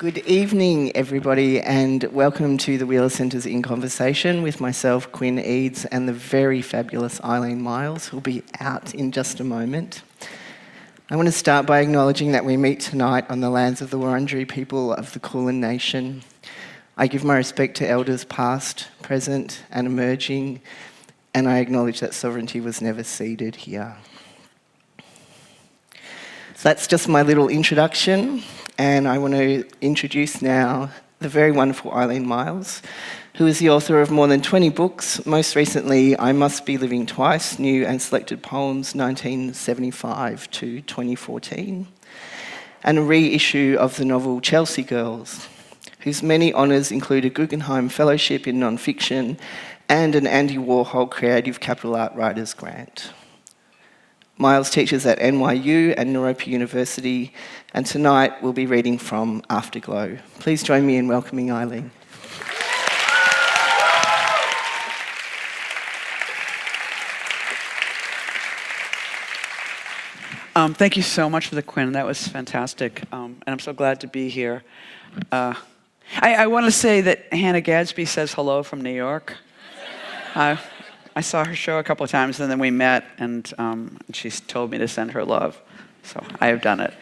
Good evening, everybody, and welcome to the Wheeler Centre's In Conversation with myself, Quinn Eades, and the very fabulous Eileen Myles, who'll be out in just a moment. I want to start by acknowledging that we meet tonight on the lands of the Wurundjeri people of the Kulin Nation. I give my respect to elders past, present, and emerging, and I acknowledge that sovereignty was never ceded here. So that's just my little introduction. And I want to introduce now the very wonderful Eileen Myles, who is the author of more than 20 books, most recently I Must Be Living Twice, New and Selected Poems 1975 to 2014, and a reissue of the novel Chelsea Girls, whose many honours include a Guggenheim Fellowship in Non-Fiction and an Andy Warhol Creative Capital Art Writers Grant. Myles teaches at NYU and Naropa University, and tonight we'll be reading from Afterglow. Please join me in welcoming Eileen. Thank you so much for the Quinn. That was fantastic, and I'm so glad to be here. I want to say that Hannah Gadsby says hello from New York. I saw her show a couple of times, and then we met, and she's told me to send her love. So I have done it.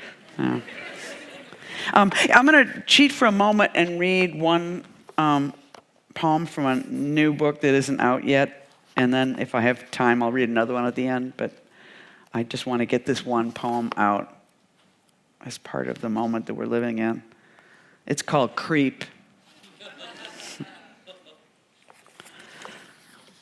I'm going to cheat for a moment and read one poem from a new book that isn't out yet, and then if I have time, I'll read another one at the end. But I just want to get this one poem out as part of the moment that we're living in. It's called Creep.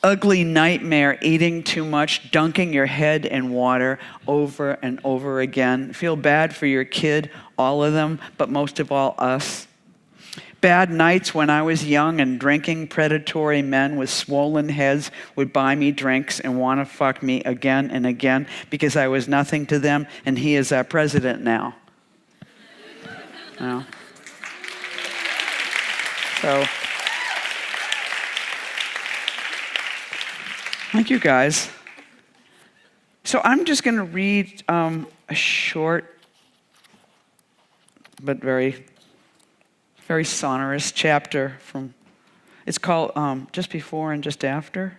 Ugly nightmare, eating too much, dunking your head in water over and over again. Feel bad for your kid, all of them, but most of all us. Bad nights when I was young and drinking, predatory men with swollen heads would buy me drinks and want to fuck me again and again because I was nothing to them and he is our president now. Well, so... Thank you, guys. So I'm just going to read a short but very, very sonorous chapter from, it's called Just Before and Just After.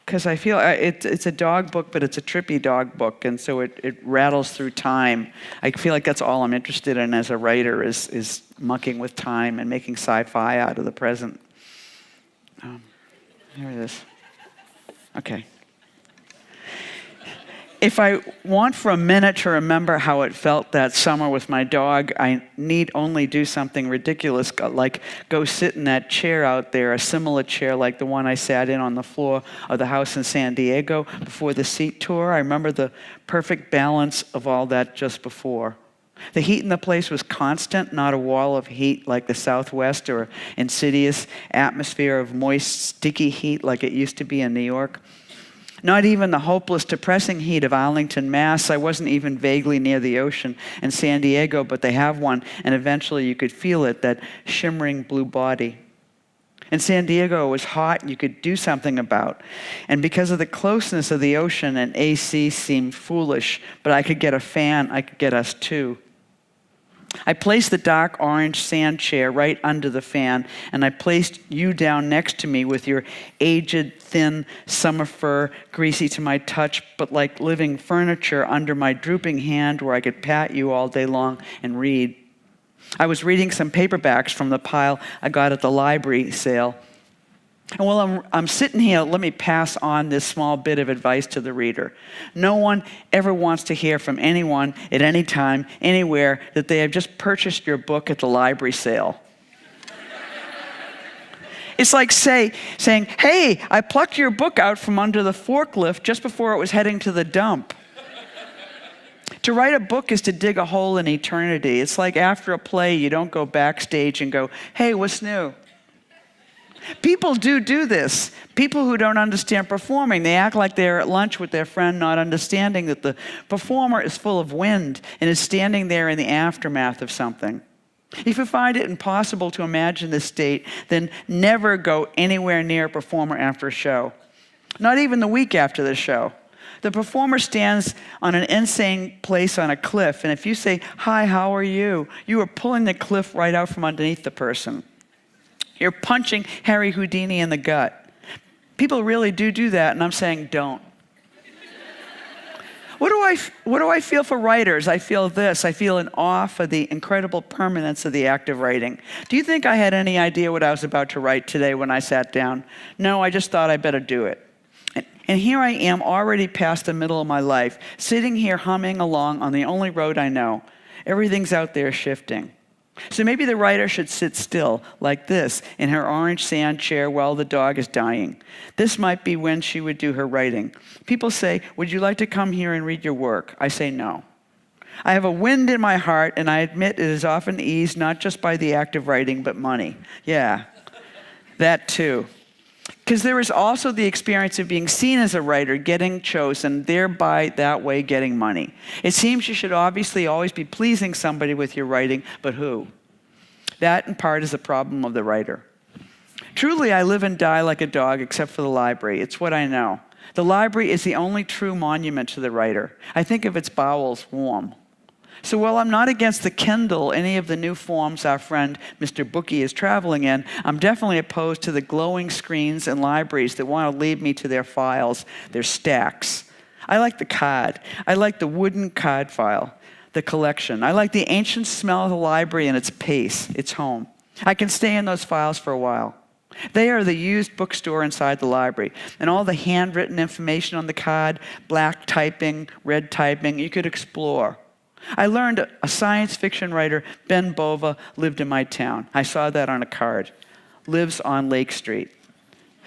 Because I feel it's a dog book, but it's a trippy dog book, and so it rattles through time. I feel like that's all I'm interested in as a writer is mucking with time and making sci-fi out of the present. Here it is. Okay. If I want for a minute to remember how it felt that summer with my dog, I need only do something ridiculous, like go sit in that chair out there, a similar chair like the one I sat in on the floor of the house in San Diego before the seat tour. I remember the perfect balance of all that just before. The heat in the place was constant, not a wall of heat like the Southwest or insidious atmosphere of moist, sticky heat like it used to be in New York. Not even the hopeless, depressing heat of Arlington, Mass. I wasn't even vaguely near the ocean in San Diego, but they have one, and eventually you could feel it, that shimmering blue body. In San Diego, it was hot and you could do something about. And because of the closeness of the ocean, an AC seemed foolish, but I could get a fan, I could get us two. I placed the dark orange sand chair right under the fan, and I placed you down next to me with your aged, thin summer fur, greasy to my touch, but like living furniture under my drooping hand where I could pat you all day long and read. I was reading some paperbacks from the pile I got at the library sale. And while I'm sitting here, let me pass on this small bit of advice to the reader. No one ever wants to hear from anyone at any time, anywhere, that they have just purchased your book at the library sale. It's like saying, hey, I plucked your book out from under the forklift just before it was heading to the dump. To write a book is to dig a hole in eternity. It's like after a play, you don't go backstage and go, hey, what's new? People do this. People who don't understand performing, they act like they're at lunch with their friend, not understanding that the performer is full of wind and is standing there in the aftermath of something. If you find it impossible to imagine this state, then never go anywhere near a performer after a show. Not even the week after the show. The performer stands on an insane place on a cliff, and if you say, "Hi, how are you?" you are pulling the cliff right out from underneath the person. You're punching Harry Houdini in the gut. People really do that, and I'm saying don't. What do I feel for writers? I feel this. I feel in awe for the incredible permanence of the act of writing. Do you think I had any idea what I was about to write today when I sat down? No, I just thought I better do it. And here I am, already past the middle of my life, sitting here humming along on the only road I know. Everything's out there shifting. So maybe the writer should sit still, like this, in her orange sand chair while the dog is dying. This might be when she would do her writing. People say, "Would you like to come here and read your work?" I say no. I have a wind in my heart, and I admit it is often eased not just by the act of writing, but money. Yeah, that too. Because there is also the experience of being seen as a writer, getting chosen, thereby that way getting money. It seems you should obviously always be pleasing somebody with your writing, but who? That, in part, is the problem of the writer. Truly, I live and die like a dog, except for the library. It's what I know. The library is the only true monument to the writer. I think of its bowels warm. So while I'm not against the Kindle, any of the new forms our friend Mr. Bookie is traveling in, I'm definitely opposed to the glowing screens and libraries that want to lead me to their files, their stacks. I like the card. I like the wooden card file, the collection. I like the ancient smell of the library and its pace, its home. I can stay in those files for a while. They are the used bookstore inside the library, and all the handwritten information on the card, black typing, red typing, you could explore. I learned a science fiction writer, Ben Bova, lived in my town. I saw that on a card. Lives on Lake Street.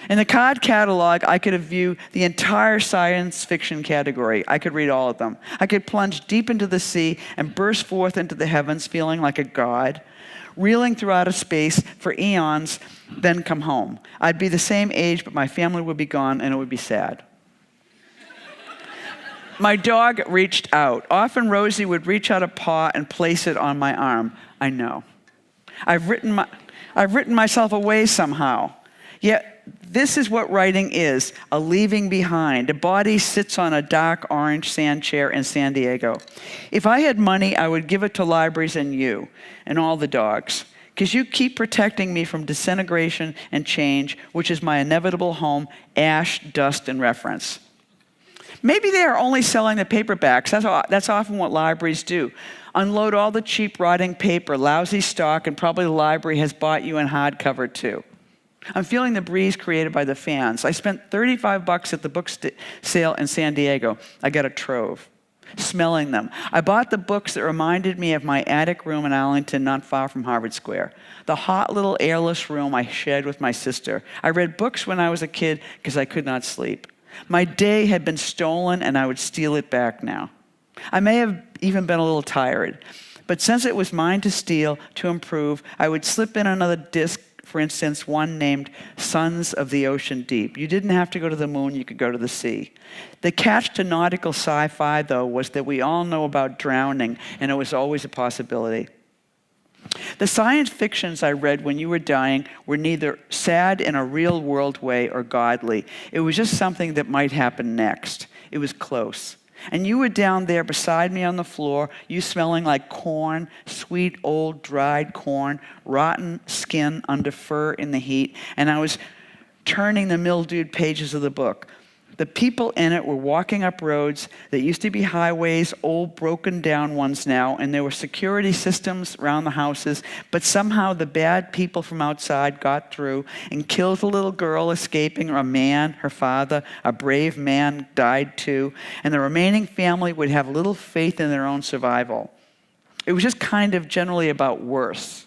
In the card catalog, I could view the entire science fiction category. I could read all of them. I could plunge deep into the sea and burst forth into the heavens feeling like a god, reeling through outer space for eons, then come home. I'd be the same age, but my family would be gone, and it would be sad. My dog reached out. Often Rosie would reach out a paw and place it on my arm. I know. I've written myself away somehow. Yet this is what writing is, a leaving behind. A body sits on a dark orange sand chair in San Diego. If I had money, I would give it to libraries and you and all the dogs. Because you keep protecting me from disintegration and change, which is my inevitable home, ash, dust, and reference. Maybe they are only selling the paperbacks. That's often what libraries do. Unload all the cheap, rotting paper, lousy stock, and probably the library has bought you in hardcover too. I'm feeling the breeze created by the fans. I spent $35 at the book sale in San Diego. I got a trove. Smelling them. I bought the books that reminded me of my attic room in Arlington, not far from Harvard Square. The hot little airless room I shared with my sister. I read books when I was a kid because I could not sleep. My day had been stolen, and I would steal it back now. I may have even been a little tired, but since it was mine to steal, to improve, I would slip in another disc, for instance, one named Sons of the Ocean Deep. You didn't have to go to the moon, you could go to the sea. The catch to nautical sci-fi, though, was that we all know about drowning, and it was always a possibility. The science fictions I read when you were dying were neither sad in a real-world way or godly. It was just something that might happen next. It was close. And you were down there beside me on the floor, you smelling like corn, sweet old dried corn, rotten skin under fur in the heat, and I was turning the mildewed pages of the book. The people in it were walking up roads that used to be highways, old broken down ones now, and there were security systems around the houses, but somehow the bad people from outside got through and killed a little girl escaping, or a man, her father, a brave man died too, and the remaining family would have little faith in their own survival. It was just kind of generally about worse.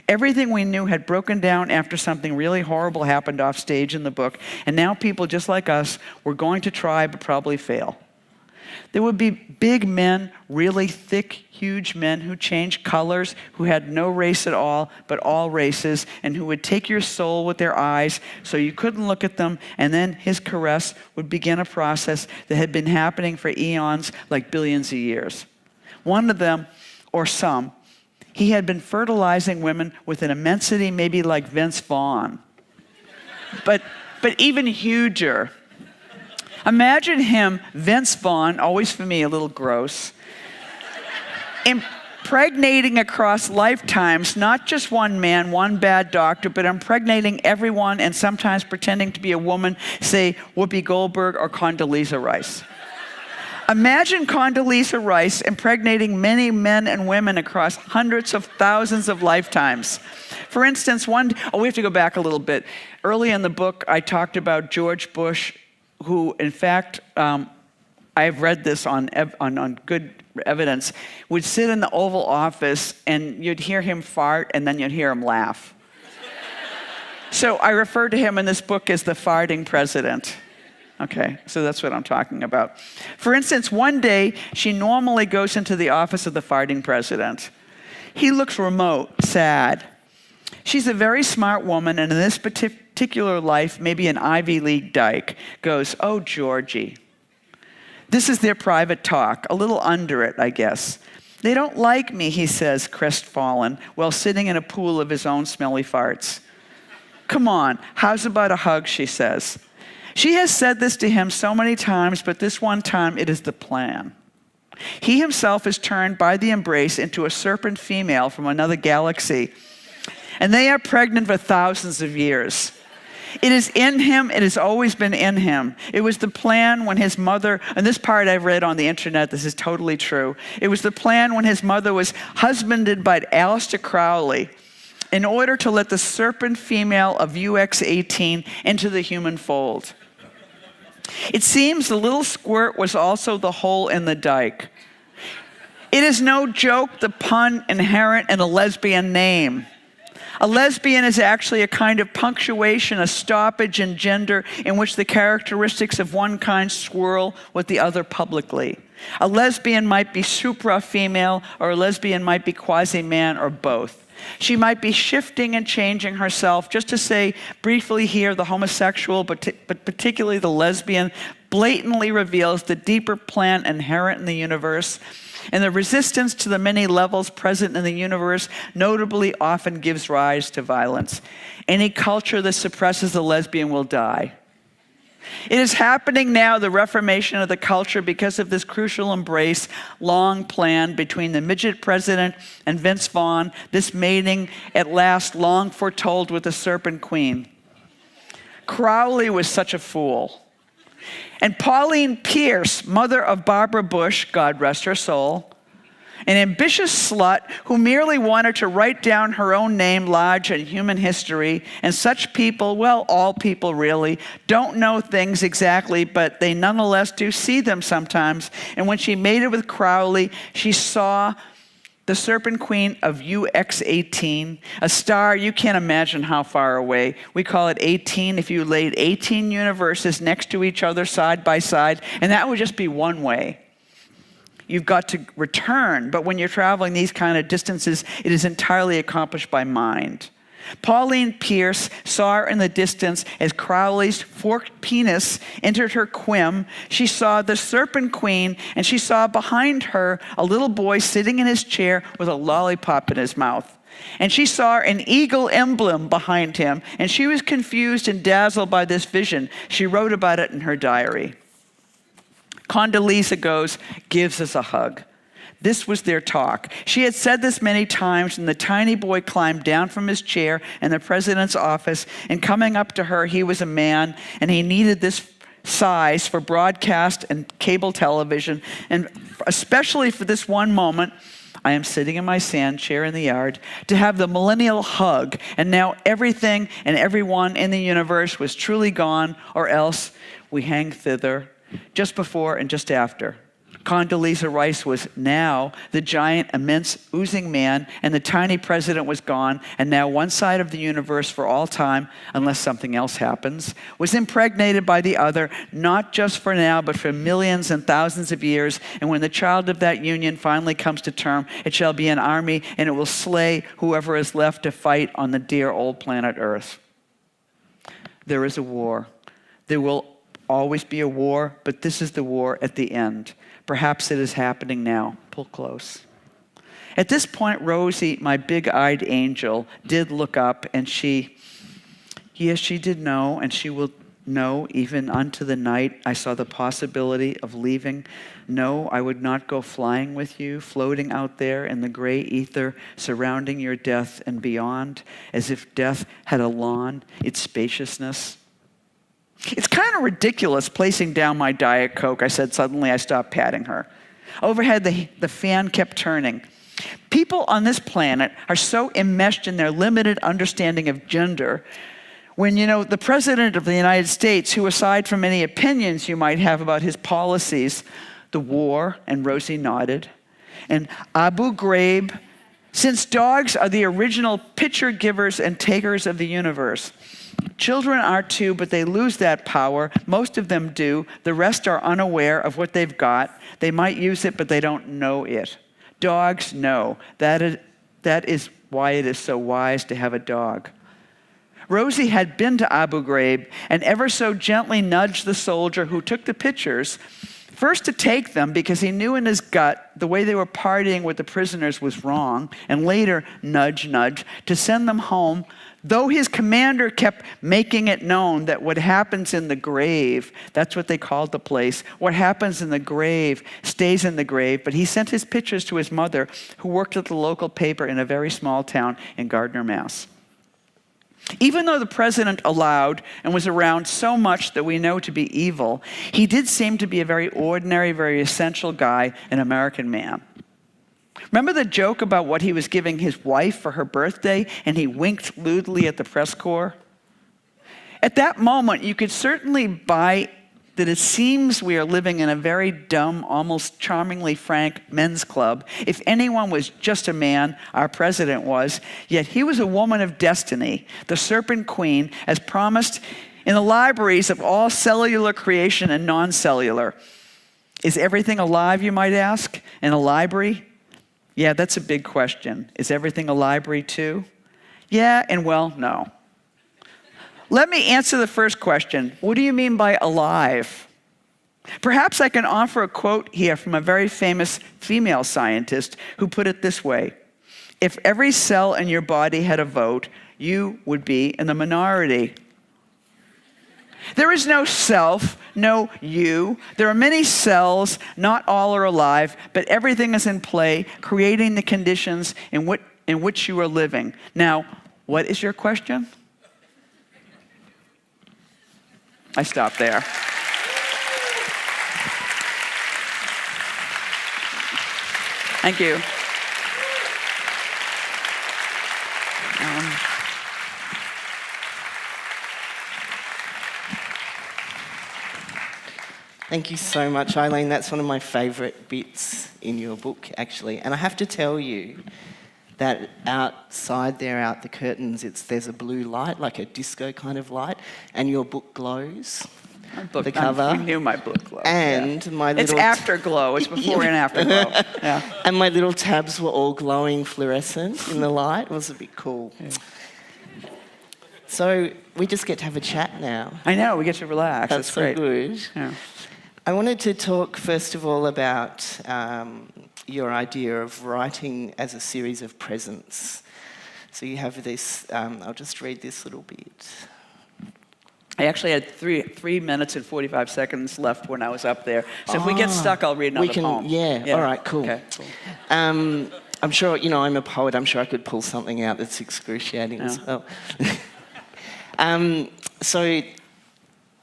Everything we knew had broken down after something really horrible happened off stage in the book, and now people just like us were going to try but probably fail. There would be big men, really thick, huge men who changed colors, who had no race at all, but all races, and who would take your soul with their eyes so you couldn't look at them, and then his caress would begin a process that had been happening for eons, like billions of years. One of them, or some, he had been fertilizing women with an immensity maybe like Vince Vaughn, but even huger. Imagine him, Vince Vaughn, always for me a little gross, impregnating across lifetimes, not just one man, one bad doctor, but impregnating everyone and sometimes pretending to be a woman, say Whoopi Goldberg or Condoleezza Rice. Imagine Condoleezza Rice impregnating many men and women across hundreds of thousands of lifetimes. For instance, we have to go back a little bit. Early in the book, I talked about George Bush, who, in fact, I've read this on good evidence, would sit in the Oval Office and you'd hear him fart and then you'd hear him laugh. So I refer to him in this book as the farting president. Okay, so that's what I'm talking about. For instance, one day, she normally goes into the office of the farting president. He looks remote, sad. She's a very smart woman, and in this particular life, maybe an Ivy League dyke, goes, "Oh, Georgie." This is their private talk, a little under it, I guess. "They don't like me," he says, crestfallen, while sitting in a pool of his own smelly farts. "Come on, how's about a hug," she says. She has said this to him so many times, but this one time it is the plan. He himself is turned by the embrace into a serpent female from another galaxy, and they are pregnant for thousands of years. It is in him, it has always been in him. It was the plan when his mother, and this part I've read on the internet, this is totally true. It was the plan when his mother was husbanded by Aleister Crowley in order to let the serpent female of UX18 into the human fold. It seems the little squirt was also the hole in the dike. It is no joke, the pun inherent in a lesbian name. A lesbian is actually a kind of punctuation, a stoppage in gender in which the characteristics of one kind swirl with the other publicly. A lesbian might be supra-female, or a lesbian might be quasi-man, or both. She might be shifting and changing herself. Just to say briefly here, the homosexual, but particularly the lesbian, blatantly reveals the deeper plan inherent in the universe, and the resistance to the many levels present in the universe notably often gives rise to violence. Any culture that suppresses the lesbian will die. It is happening now, the reformation of the culture, because of this crucial embrace, long planned between the midget president and Vince Vaughn, this mating at last long foretold with the serpent queen. Crowley was such a fool. And Pauline Pierce, mother of Barbara Bush, God rest her soul, an ambitious slut who merely wanted to write down her own name large in human history. And such people, well, all people really, don't know things exactly, but they nonetheless do see them sometimes. And when she mated with Crowley, she saw the serpent queen of UX18, a star you can't imagine how far away. We call it 18 if you laid 18 universes next to each other side by side, and that would just be one way. You've got to return, but when you're traveling these kind of distances, it is entirely accomplished by mind. Pauline Pierce saw her in the distance as Crowley's forked penis entered her quim. She saw the serpent queen, and she saw behind her a little boy sitting in his chair with a lollipop in his mouth. And she saw an eagle emblem behind him, and she was confused and dazzled by this vision. She wrote about it in her diary. Condoleezza gives us a hug. This was their talk. She had said this many times, and the tiny boy climbed down from his chair in the president's office, and coming up to her, he was a man, and he needed this size for broadcast and cable television, and especially for this one moment, I am sitting in my sand chair in the yard, to have the millennial hug, and now everything and everyone in the universe was truly gone, or else we hang thither, just before and just after. Condoleezza Rice was now the giant, immense, oozing man, and the tiny president was gone, and now one side of the universe for all time, unless something else happens, was impregnated by the other, not just for now, but for millions and thousands of years. And when the child of that union finally comes to term, it shall be an army, and it will slay whoever is left to fight on the dear old planet Earth. There is a war. There will always be a war, but this is the war at the end. Perhaps it is happening now. Pull close. At this point, Rosie, my big-eyed angel, did look up, and she did know, and she will No, even unto the night I saw the possibility of leaving. No, I would not go flying with you, floating out there in the gray ether, surrounding your death and beyond, as if death had a lawn, its spaciousness. It's kind of ridiculous placing down my Diet Coke, I said suddenly. I stopped patting her. Overhead, the fan kept turning. People on this planet are so enmeshed in their limited understanding of gender when, the President of the United States, who aside from any opinions you might have about his policies, the war, and Rosie nodded, and Abu Ghraib, since dogs are the original picture givers and takers of the universe. Children are too, but they lose that power. Most of them do. The rest are unaware of what they've got. They might use it, but they don't know it. Dogs know. That is why it is so wise to have a dog. Rosie had been to Abu Ghraib and ever so gently nudged the soldier who took the pictures, first to take them because he knew in his gut the way they were partying with the prisoners was wrong, and later, nudge, nudge, to send them home, though his commander kept making it known that what happens in the grave, that's what they called the place, what happens in the grave stays in the grave. But he sent his pictures to his mother, who worked at the local paper in a very small town in Gardner, Mass. Even though the president allowed and was around so much that we know to be evil, he did seem to be a very ordinary, very essential guy, an American man. Remember the joke about what he was giving his wife for her birthday, and he winked lewdly at the press corps? At that moment, you could certainly buy that it seems we are living in a very dumb, almost charmingly frank men's club. If anyone was just a man, our president was, yet he was a woman of destiny, the serpent queen, as promised in the libraries of all cellular creation and non-cellular. Is everything alive, you might ask, in a library? Yeah, that's a big question. Is everything a library too? Yeah, and well, no. Let me answer the first question. What do you mean by alive? Perhaps I can offer a quote here from a very famous female scientist who put it this way: if every cell in your body had a vote, you would be in the minority. There is no self, no you. There are many cells, not all are alive, but everything is in play, creating the conditions in which you are living. Now, what is your question? I stopped there. Thank you. Thank you so much, Eileen. That's one of my favourite bits in your book, actually. And I have to tell you that outside there, out the curtains, there's a blue light, like a disco kind of light, and your book glows. The cover. You knew my book glows. And yeah. my little... It's Afterglow. It's before and Afterglow. Yeah. And my little tabs were all glowing fluorescent in the light. It was a bit cool. Yeah. So we just get to have a chat now. I know, we get to relax. That's so great. Good. Yeah. I wanted to talk, first of all, about your idea of writing as a series of presents. So you have this, I'll just read this little bit. I actually had 3 minutes and 45 seconds left when I was up there. So if we get stuck, I'll read another poem. Yeah, all right, cool. Okay, cool. I'm sure, I'm a poet, I'm sure I could pull something out that's excruciating as well. So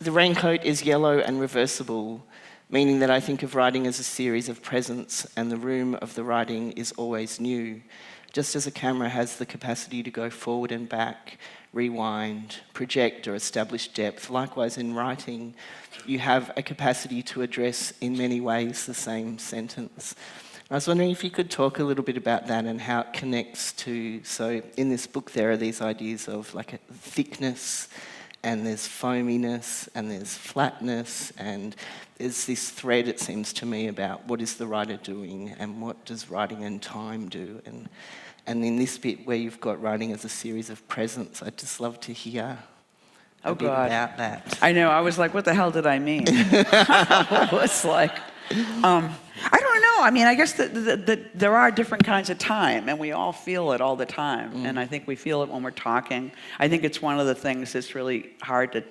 the raincoat is yellow and reversible, meaning that I think of writing as a series of presents, and the room of the writing is always new. Just as a camera has the capacity to go forward and back, rewind, project or establish depth, likewise in writing, you have a capacity to address in many ways the same sentence. I was wondering if you could talk a little bit about that and how it connects to, so in this book there are these ideas of like a thickness, and there's foaminess, and there's flatness, and there's this thread, it seems to me, about what is the writer doing and what does writing and time do. And in this bit where you've got writing as a series of presents, I'd just love to hear a bit about that. I know, I was like, what the hell did I mean? It was like, I don't know. I mean, I guess that there are different kinds of time, and we all feel it all the time. And I think we feel it when we're talking. I think it's one of the things that's really hard to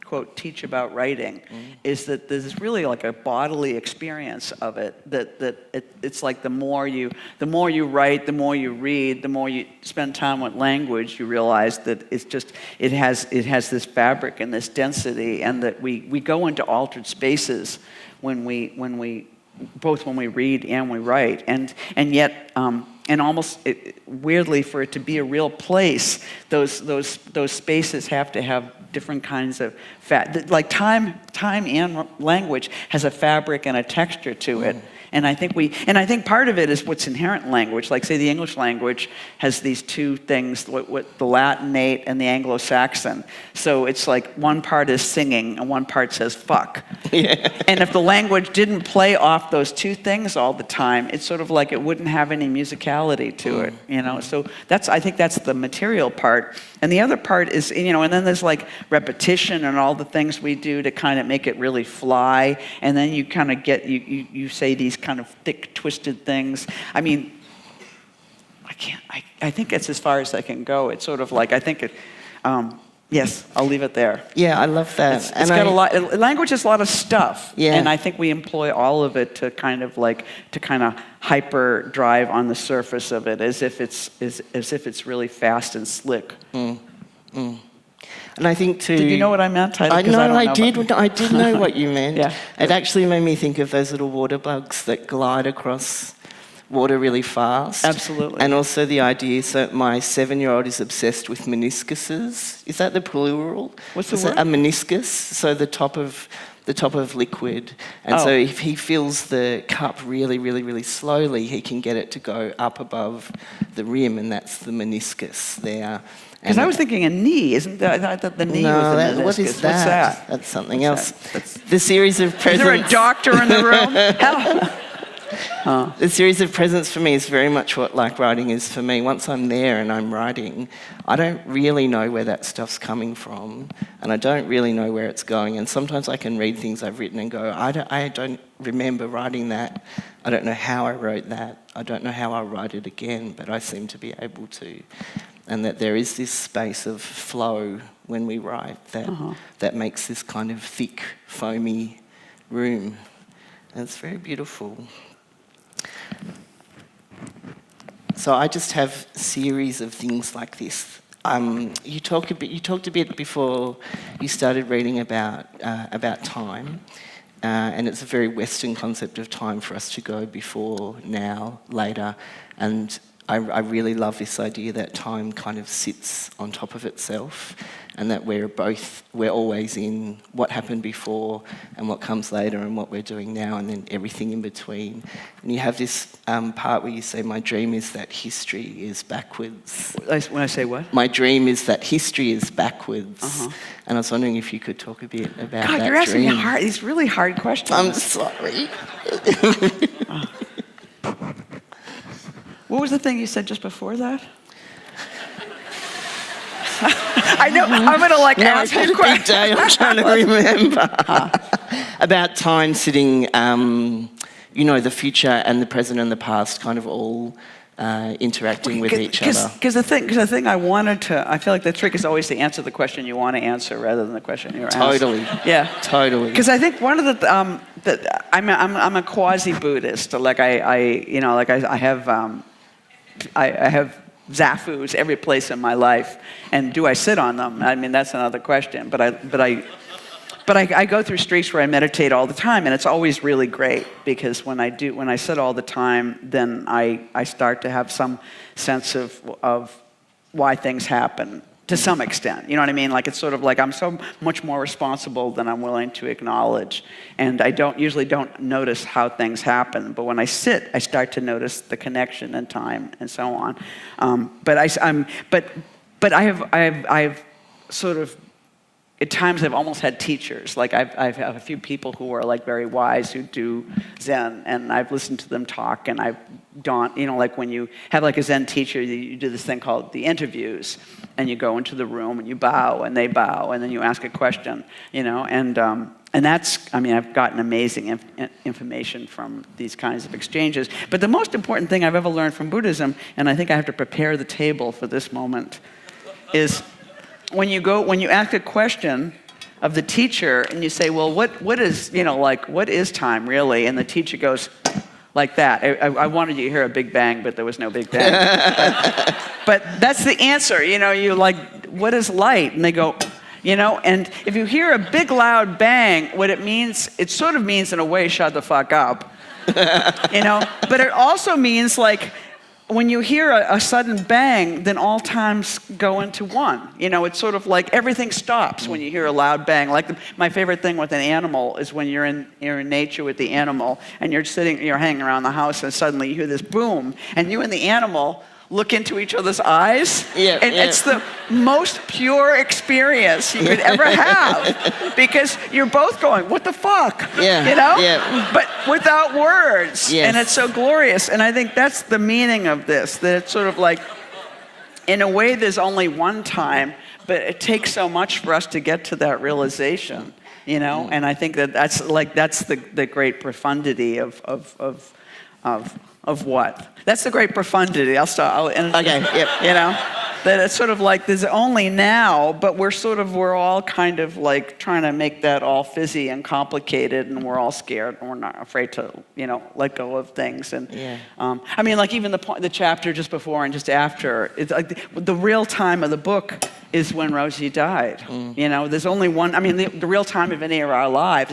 quote, teach about writing, is that there's really like a bodily experience of it, it's like the more you write, the more you read, the more you spend time with language, you realize that it has this fabric and this density, and that we go into altered spaces when we both when we read and we write, and yet and almost weirdly, for it to be a real place, those spaces have to have different kinds of like time and language has a fabric and a texture to it. And I think part of it is what's inherent in language. Like, say, the English language has these two things, what the Latinate and the Anglo-Saxon. So it's like one part is singing and one part says fuck. Yeah. And if the language didn't play off those two things all the time, it's sort of like it wouldn't have any musicality to it, you know. So I think that's the material part. And the other part is, you know, and then there's like repetition and all the things we do to kind of make it really fly. And then you kind of get, you say these kind of thick, twisted things. I mean, I think it's as far as I can go. It's sort of like, I think it, yes, I'll leave it there. Yeah, I love that. It's got a lot, language has a lot of stuff. Yeah. And I think we employ all of it to kind of hyper drive on the surface of it as if it's really fast and slick. And I think too... Did you know what I meant? I did know what you meant. Yeah. It actually made me think of those little water bugs that glide across water really fast. Absolutely. And also the idea, so my 7-year-old is obsessed with meniscuses. Is that the plural? What's the Is word? it a meniscus? So the top of liquid. And so if he fills the cup really, really, really slowly, he can get it to go up above the rim, and that's the meniscus there. Because I was thinking a knee, isn't that? I thought the knee was the meniscus. What is that? What's that? That's something else. The series of presents. Is there a doctor in the room? The series of presents for me is very much what like writing is for me. Once I'm there and I'm writing, I don't really know where that stuff's coming from, and I don't really know where it's going. And sometimes I can read things I've written and go, I don't remember writing that. I don't know how I wrote that. I don't know how I'll write it again, but I seem to be able to. And that there is this space of flow when we write that makes this kind of thick, foamy room. And it's very beautiful. So I just have a series of things like this. You talked a bit before you started reading about time, and it's a very Western concept of time for us to go before, now, later, and I really love this idea that time kind of sits on top of itself, and that we're always in what happened before and what comes later and what we're doing now, and then everything in between. And you have this part where you say, my dream is that history is backwards. When I say what? My dream is that history is backwards. And I was wondering if you could talk a bit about that God, you're asking dream. me these really hard questions. I'm sorry. What was the thing you said just before that? I know, I'm going to ask a you big day, I'm trying to remember. About time sitting, the future and the present and the past kind of all interacting with each other. Because the thing I feel like the trick is always to answer the question you want to answer rather than the question you're Totally. asking. Yeah. Totally. Because I think one of I'm a quasi-Buddhist. Like I have zafus every place in my life, and do I sit on them? I mean, that's another question. But I go through streaks where I meditate all the time, and it's always really great, because when I sit all the time, then I start to have some sense of why things happen to some extent. You know what I mean? Like, it's sort of like I'm so much more responsible than I'm willing to acknowledge, and I usually don't notice how things happen. But when I sit, I start to notice the connection in time and so on. But I have sort of, at times I've almost had teachers. Like I've a few people who are like very wise who do Zen, and I've listened to them talk, and I've done, like when you have like a Zen teacher, you do this thing called the interviews, and you go into the room and you bow and they bow, and then you ask a question, and that's, I've gotten amazing information from these kinds of exchanges. But the most important thing I've ever learned from Buddhism, and I think I have to prepare the table for this moment, is when you ask a question of the teacher, and you say, well, what is, like, what is time really? And the teacher goes like that. I wanted you to hear a big bang, but there was no big bang. but that's the answer. You're like, what is light? And they go, and if you hear a big loud bang, what it means, it sort of means in a way, shut the fuck up. But it also means like, when you hear a sudden bang, then all times go into one. It's sort of like everything stops when you hear a loud bang. Like my favorite thing with an animal is when you're in nature with the animal and you're hanging around the house and suddenly you hear this boom and you and the animal look into each other's eyes. Yeah, and it's the most pure experience you could ever have because you're both going, what the fuck? Yeah. But without words. Yes. And it's so glorious. And I think that's the meaning of this, that it's sort of like, in a way, there's only one time, but it takes so much for us to get to that realization, And I think that's the great profundity of what? That's the great profundity. I'll start. Okay, yep. That it's sort of like there's only now, but we're all kind of like trying to make that all fizzy and complicated, and we're all scared, and we're not afraid to, let go of things. And like even the chapter just before and just after, it's like the real time of the book is when Rosie died. There's only one. The real time of any of our lives.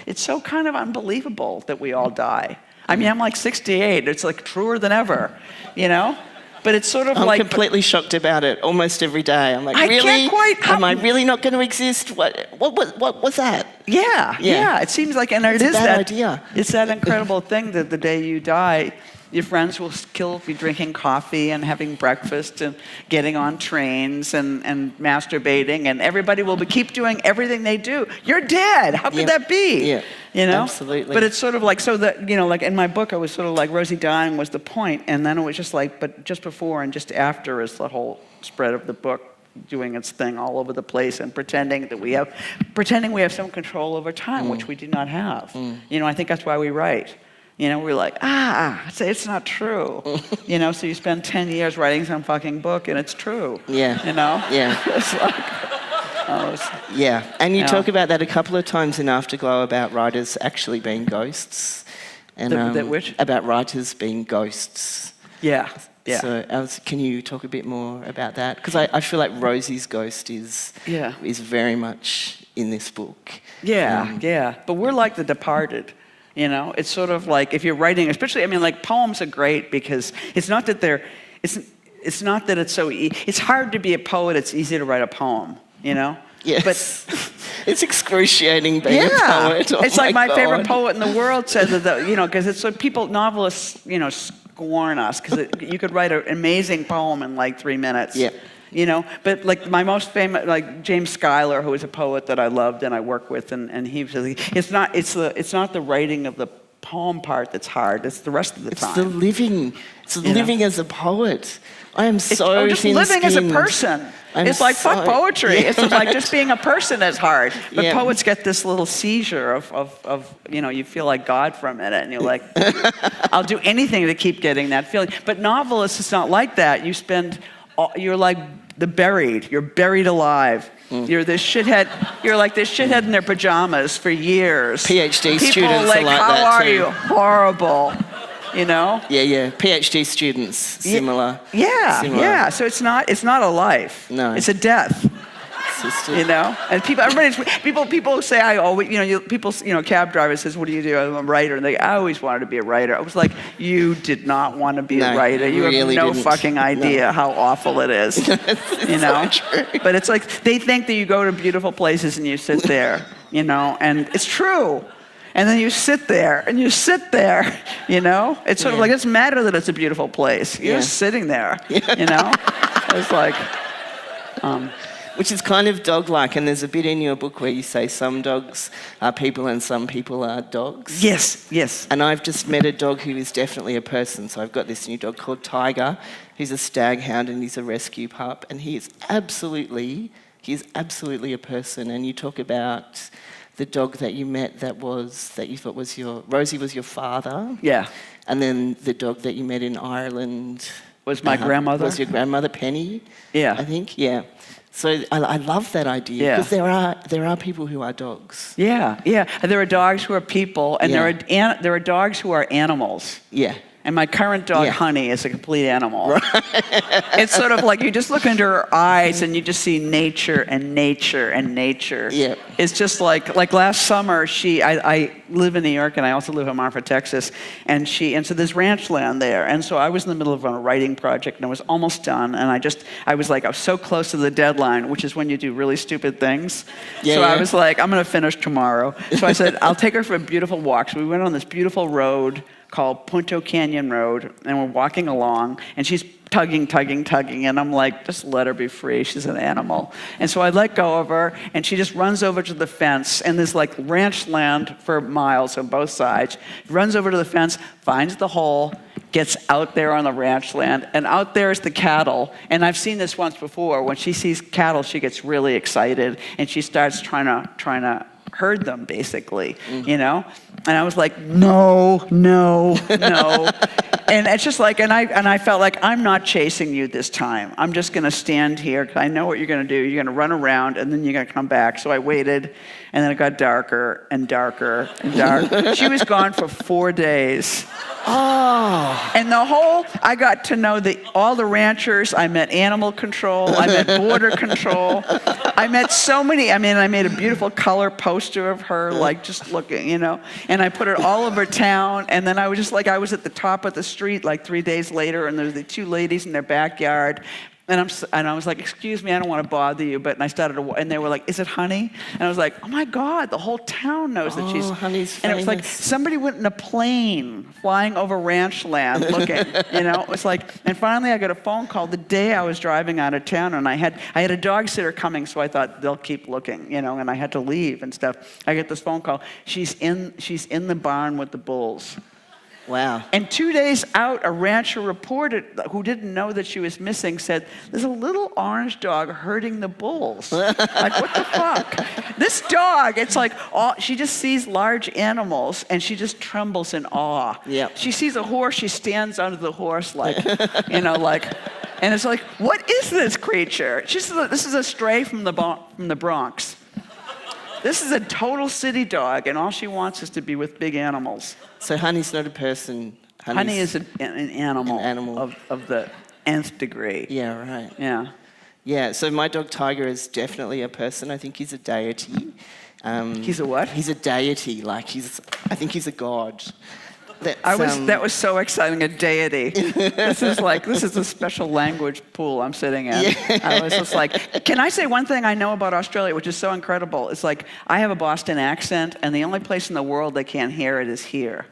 It's so kind of unbelievable that we all die. I'm like 68. It's like truer than ever, But it's sort of I'm like... I'm completely shocked about it almost every day. I'm like, really? Am I really not going to exist? What was that? Yeah. It seems like... And it's a bad idea. It's that incredible thing that the day you die, your friends will still be drinking coffee and having breakfast and getting on trains and masturbating, and everybody will keep doing everything they do. You're dead. How could that be? Yeah. Absolutely. But it's sort of like, so that, like in my book, I was sort of like Rosie dying was the point, and then it was just like, but just before and just after is the whole spread of the book doing its thing all over the place and pretending we have some control over time, which we do not have. I think that's why we write. We're like, it's not true. So you spend 10 years writing some fucking book and it's true. Yeah. Yeah. It's like, yeah. And you talk about that a couple of times in Afterglow about writers actually being ghosts. And which? About writers being ghosts. Yeah. Yeah. So can you talk a bit more about that? Because I feel like Rosie's ghost is very much in this book. Yeah. But we're like the departed. It's sort of like if you're writing, especially, like poems are great because it's not that it's not that it's so it's hard to be a poet, it's easy to write a poem, Yes. But it's excruciating being a poet. It's like my favorite poet in the world said that, because it's like novelists, scorn us because you could write an amazing poem in like 3 minutes. Yeah. But like my most famous, like James Schuyler, who is a poet that I loved and I work with, and he says it's not the writing of the poem part that's hard. It's the rest of the time. It's the living. It's living as a poet. I am so just living as a person. It's like fuck poetry. Yeah. It's like just being a person is hard. But poets get this little seizure of you feel like God for a minute, and you're like, I'll do anything to keep getting that feeling. But novelists, it's not like that. You're like the buried. You're buried alive. You're this shithead. You're like this shithead in their pajamas for years. PhD People students are like how that are too. you? Horrible. Yeah. PhD students, similar. Yeah. So it's not a life. No. It's a death. And people say I always, cab driver says, what do you do? I'm a writer, and I always wanted to be a writer. I was like, you did not want to be a writer. You really have no didn't. fucking idea how awful it is. It's so true. But it's like they think that you go to beautiful places and you sit there, and it's true. And then you sit there, It's sort of like, it doesn't matter that it's a beautiful place. You're just sitting there, It's like... Which is kind of dog-like, and there's a bit in your book where you say some dogs are people and some people are dogs. Yes. And I've just met a dog who is definitely a person. So I've got this new dog called Tiger. He's a stag hound and he's a rescue pup, and he is absolutely a person. And you talk about the dog that you met that you thought was Rosie was your father. Yeah. And then the dog that you met in Ireland was my grandmother. Was your grandmother, Penny? Yeah. I think, yeah. So I love that idea, because there are people who are dogs. Yeah. And there are dogs who are people, and there are dogs who are animals. Yeah. And my current dog, Honey, is a complete animal. Right. It's sort of like you just look into her eyes and you just see nature and nature and nature. Yeah. It's just like last summer, I live in New York and I also live in Marfa, Texas, and so there's ranch land there. And so I was in the middle of a writing project and I was almost done, and I was so close to the deadline, which is when you do really stupid things. I was like, I'm going to finish tomorrow. So I said, I'll take her for a beautiful walk. So we went on this beautiful road called Punto Canyon Road, and we're walking along, and she's tugging, and I'm like, just let her be free, she's an animal. And so I let go of her, and she just runs over to the fence, and there's like ranch land for miles on both sides, runs over to the fence, finds the hole, gets out there on the ranch land, and out there is the cattle. And I've seen this once before. When she sees cattle, she gets really excited, and she starts trying to herd them, basically, you know? And I was like, no. And it's just like, and I felt like, I'm not chasing you this time. I'm just going to stand here, because I know what you're going to do. You're going to run around, and then you're going to come back. So I waited, and then it got darker and darker and darker. She was gone for 4 days. Oh. And I got to know all the ranchers. I met animal control. I met border control. I met so many. I made a beautiful color poster of her, like just looking, you know. And I put it all over town. And then I was just like, I was at the top of the street like 3 days later, and there were the two ladies in their backyard. And I was like, excuse me, I don't want to bother you, and I started to, and they were like, is it Honey? And I was like, oh my God, the whole town knows that she's Honey's famous. And it was like somebody went in a plane flying over ranch land looking, you know. It was like, and finally I got a phone call the day I was driving out of town, and I had a dog sitter coming, so I thought they'll keep looking, you know, and I had to leave and stuff. I get this phone call. She's in the barn with the bulls. Wow. And 2 days out, a rancher reported, who didn't know that she was missing, said, there's a little orange dog herding the bulls. Like, what the fuck? This dog, it's like, she just sees large animals, and she just trembles in awe. Yep. She sees a horse, she stands under the horse, like, you know, like, and it's like, what is this creature? This is a stray from the Bronx. This is a total city dog, and all she wants is to be with big animals. So Honey's not a person. Honey is an animal. An animal. Of the nth degree. Yeah, right. Yeah. Yeah, so my dog Tiger is definitely a person. I think he's a deity. He's a what? He's a deity. I think he's a god. That was so exciting, a deity. This is a special language pool I'm sitting in. Yeah. I was just like, can I say one thing I know about Australia, which is so incredible? It's like, I have a Boston accent, and the only place in the world they can't hear it is here.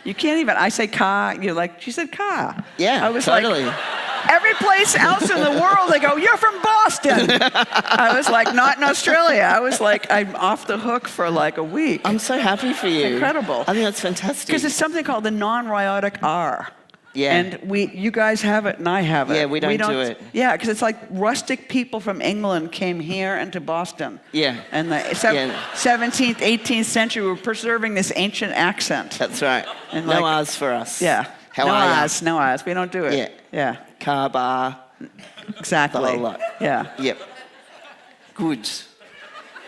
You can't even, I say car, you're like, she said car. Yeah, I was totally. Like, every place else in the world, they go, you're from Boston. I was like, not in Australia. I was like, I'm off the hook for like a week. I'm so happy for you. Incredible. I think that's fantastic. Because it's something called the non-rhotic R. Yeah. And you guys have it and I have it. Yeah, we don't do it. Yeah, because it's like rustic people from England came here and to Boston. Yeah. And the 17th, 18th century were preserving this ancient accent. That's right. And no R's for us. Yeah. How no are R's, no R's. We don't do it. Yeah. Car, bar. Exactly. The whole lot. Yeah. Yep. Good.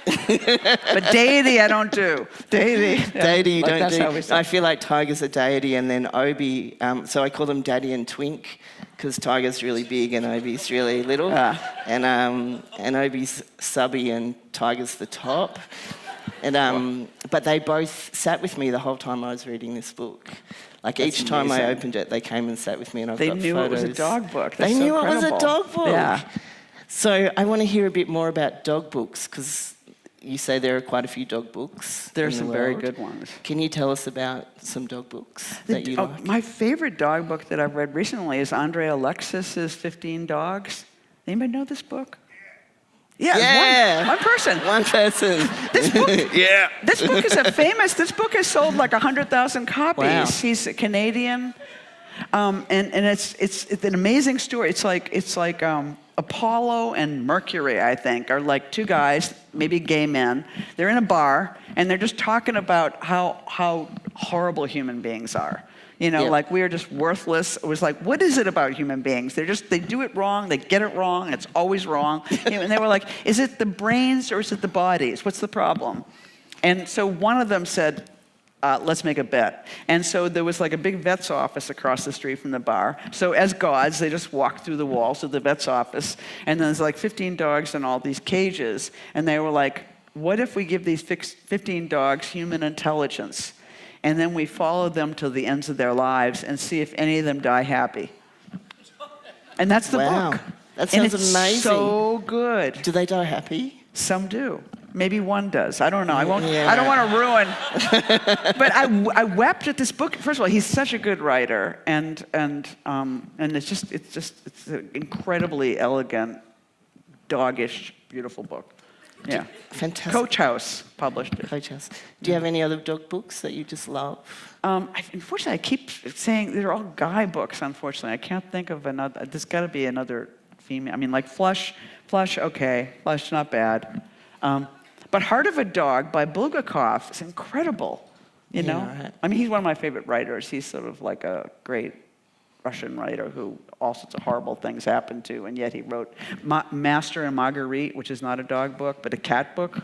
But deity, I don't do. Deity. Deity, you like don't do. I feel like Tiger's a deity, and then Obi, so I call them Daddy and Twink, because Tiger's really big and Obi's really little. And Obi's subby and Tiger's the top. And but they both sat with me the whole time I was reading this book. Like That's each time amazing. I opened it, they came and sat with me, and I've they got knew photos. It was a dog book. They knew it was a dog book. Yeah. So I want to hear a bit more about dog books, because you say there are quite a few dog books. There are in the some world. very good ones. Can you tell us about some dog books that you like? My favorite dog book that I've read recently is Andre Alexis's 15 Dogs. Anybody know this book? Yeah. One person. One person. This book, This book is This book has sold like 100,000 copies. Wow. He's a Canadian. And it's an amazing story. It's like Apollo and Mercury, I think, are like two guys, maybe gay men. They're in a bar, and they're just talking about how horrible human beings are. You know, like we are just worthless. It was like, what is it about human beings? They do it wrong, they get it wrong, it's always wrong. And they were like, is it the brains or is it the bodies? What's the problem? And so one of them said, let's make a bet. And so there was like a big vet's office across the street from the bar. So as gods, they just walked through the walls of the vet's office. And then there's like 15 dogs in all these cages. And they were like, what if we give these 15 dogs human intelligence? And then we follow them to the ends of their lives and see if any of them die happy. And that's the book. That sounds amazing. It's so good. Do they die happy? Some do. Maybe one does. I don't know. I won't. Yeah. I don't want to ruin. But I wept at this book. First of all, he's such a good writer, and it's an incredibly elegant, doggish, beautiful book. Yeah. Fantastic. Coach House published it. Coach House. Do you have any other dog books that you just love? Unfortunately, I keep saying they're all guy books, unfortunately. I can't think of another. There's got to be another female. I mean, like Flush, okay. Flush, not bad. But Heart of a Dog by Bulgakov is incredible. You know? Right. I mean, he's one of my favorite writers. He's sort of like a great Russian writer who all sorts of horrible things happened to, and yet he wrote Master and Marguerite, which is not a dog book, but a cat book.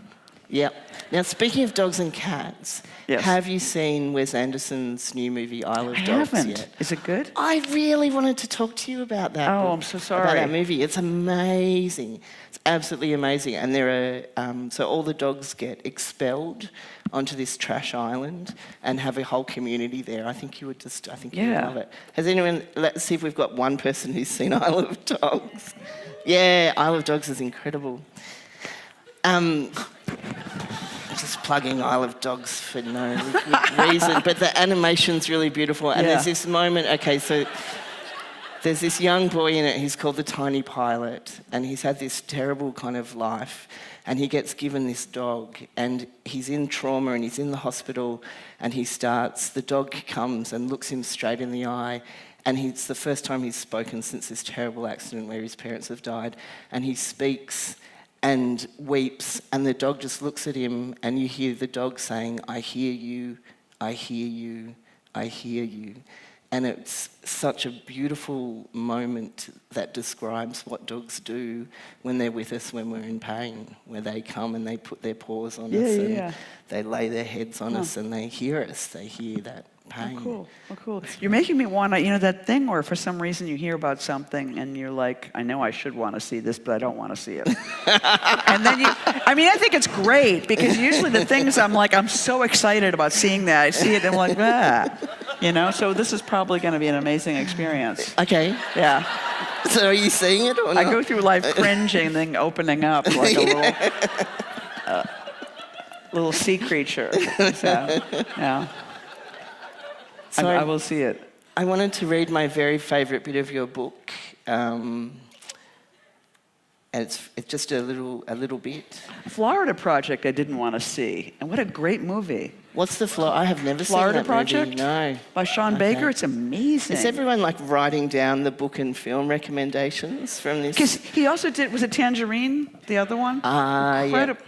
Yeah. Now, speaking of dogs and cats, have you seen Wes Anderson's new movie, Isle of Dogs? I haven't. Yet? Is it good? I really wanted to talk to you about that. Oh, I'm so sorry. About that movie. It's amazing. It's absolutely amazing. And there are, so all the dogs get expelled onto this trash island and have a whole community there. I think you would love it. Has anyone, let's see if we've got one person who's seen Isle of Dogs. Yeah, Isle of Dogs is incredible. Just plugging Isle of Dogs for no reason, but the animation's really beautiful. And there's this moment, so there's this young boy in it, he's called the Tiny Pilot, and he's had this terrible kind of life, and he gets given this dog, and he's in trauma, and he's in the hospital, and the dog comes and looks him straight in the eye, and it's the first time he's spoken since this terrible accident where his parents have died, and he speaks and weeps, and the dog just looks at him, and you hear the dog saying, I hear you, I hear you, I hear you. And it's such a beautiful moment that describes what dogs do when they're with us when we're in pain, where they come and they put their paws on us and they lay their heads on us and they hear us, they hear that pain. Oh, cool. You're making me want to, that thing where for some reason you hear about something and you're like, I know I should want to see this, but I don't want to see it. And then I think it's great because usually the things I'm so excited about seeing that, I see it and I'm like, so this is probably going to be an amazing experience. Okay. Yeah. So are you seeing it or not? I go through life cringing and then opening up like a little sea creature. So, yeah. So I will see it. I wanted to read my very favourite bit of your book. And it's just a little bit. Florida Project I didn't want to see. And what a great movie. What's the I have never Florida seen that Project? movie. No. By Sean Baker. It's amazing. Is everyone writing down the book and film recommendations from this? Because he also did, was it Tangerine, the other one? Incredible.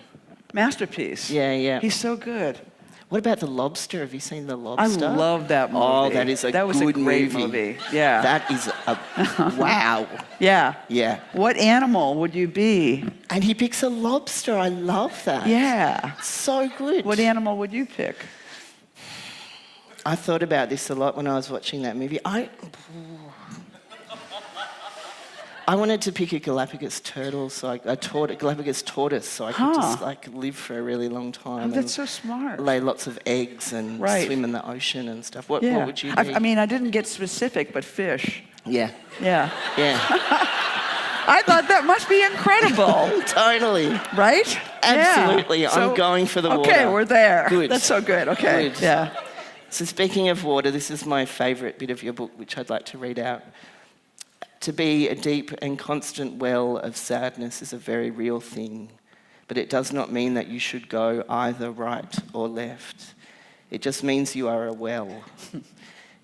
Masterpiece. Yeah. He's so good. What about The Lobster? Have you seen The Lobster? I love that movie. Oh, that is That was a great movie. Yeah. That is a wow. Yeah. Yeah. What animal would you be? And he picks a lobster. I love that. Yeah. So good. What animal would you pick? I thought about this a lot when I was watching that movie. I wanted to pick a Galapagos turtle, Galapagos tortoise, so I could just live for a really long time. Oh, that's so smart. Lay lots of eggs and swim in the ocean and stuff. What would you be? I didn't get specific, but fish. Yeah. Yeah. Yeah. I thought that must be incredible. Totally. Right? Absolutely. Yeah. I'm going for the water. Okay, we're there. Good. That's so good. Okay. Good. Yeah. So speaking of water, this is my favourite bit of your book, which I'd like to read out. To be a deep and constant well of sadness is a very real thing, but it does not mean that you should go either right or left. It just means you are a well.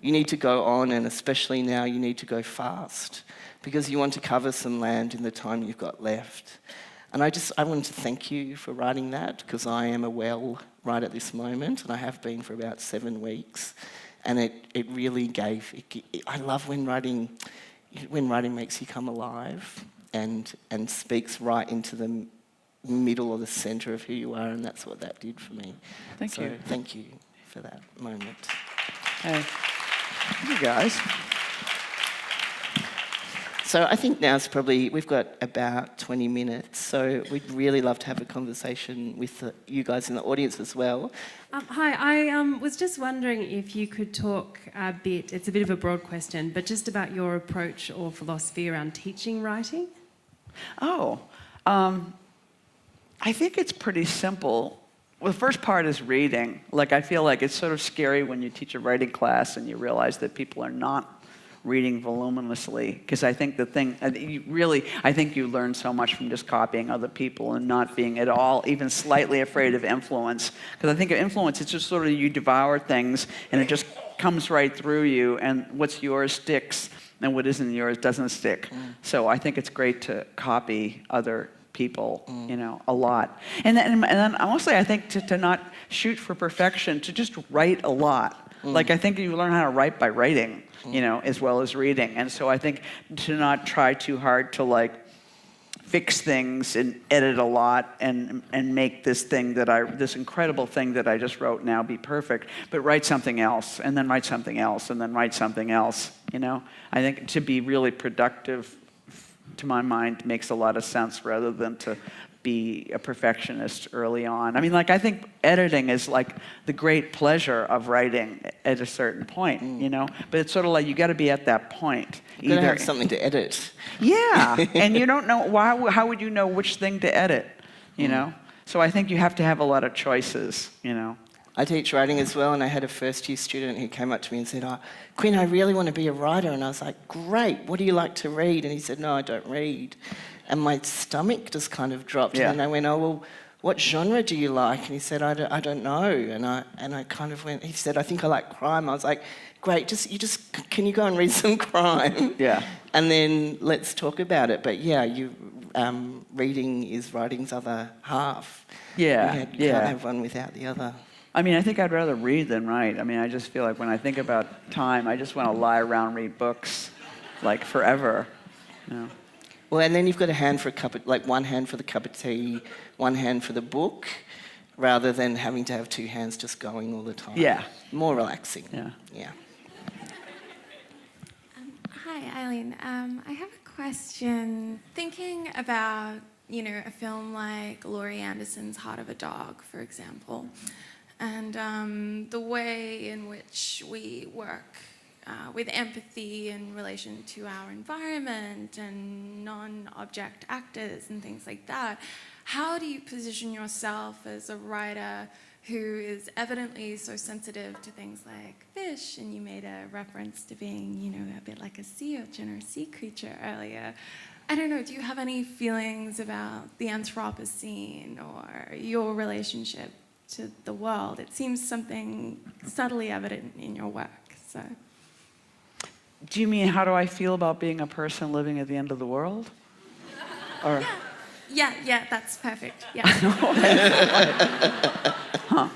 you need to go on, and especially now you need to go fast because you want to cover some land in the time you've got left. And I wanted to thank you for writing that, because I am a well right at this moment, and I have been for about 7 weeks. And it really I love when writing makes you come alive and speaks right into the middle or the centre of who you are, and that's what that did for me. Thank you. Thank you for that moment. Hey, you guys. So I think now's probably, we've got about 20 minutes, so we'd really love to have a conversation with you guys in the audience as well. Hi, I was just wondering if you could talk a bit, it's a bit of a broad question, but just about your approach or philosophy around teaching writing. I think it's pretty simple. Well, the first part is reading. Like, I feel like it's sort of scary when you teach a writing class and you realize that people are not reading voluminously, because I think I think you learn so much from just copying other people and not being at all even slightly afraid of influence. Because I think of influence, it's just sort of you devour things and it just comes right through you, and what's yours sticks and what isn't yours doesn't stick. So I think it's great to copy other people, a lot. And then mostly I think to not shoot for perfection, to just write a lot. Like, I think you learn how to write by writing, as well as reading. And so I think to not try too hard to fix things and edit a lot and make this incredible thing that I just wrote now be perfect, but write something else, and then write something else, and then write something else, I think to be really productive, to my mind, makes a lot of sense rather than to be a perfectionist early on. I mean, I think editing is the great pleasure of writing at a certain point, But it's sort of you got to be at that point. You got to have something to edit. Yeah, and you don't know how would you know which thing to edit, So I think you have to have a lot of choices, I teach writing as well, and I had a first-year student who came up to me and said, Quinn, I really want to be a writer. And I was like, great, what do you like to read? And he said, no, I don't read. And my stomach just kind of dropped. Yeah. And I went, oh, well, what genre do you like? And he said, I don't know. And I kind of went, he said, I think I like crime. I was like, great, can you go and read some crime? Yeah. And then let's talk about it. But yeah, reading is writing's other half. Yeah. You can't have one without the other. I mean, I think I'd rather read than write. I mean, I just feel like when I think about time, I just want to lie around, read books, forever. Well, and then you've got a hand for one hand for the cup of tea, one hand for the book, rather than having to have 2 hands just going all the time. Yeah. More relaxing. Yeah. Hi, Eileen. I have a question. Thinking about, a film like Laurie Anderson's Heart of a Dog, for example, and the way in which we work with empathy in relation to our environment and non-object actors and things like that. How do you position yourself as a writer who is evidently so sensitive to things like fish, and you made a reference to being, a bit like a sea urchin or a sea creature earlier. I don't know, do you have any feelings about the Anthropocene or your relationship to the world? It seems something subtly evident in your work, so. Do you mean how do I feel about being a person living at the end of the world? Or... Yeah, that's perfect. Yeah. Huh.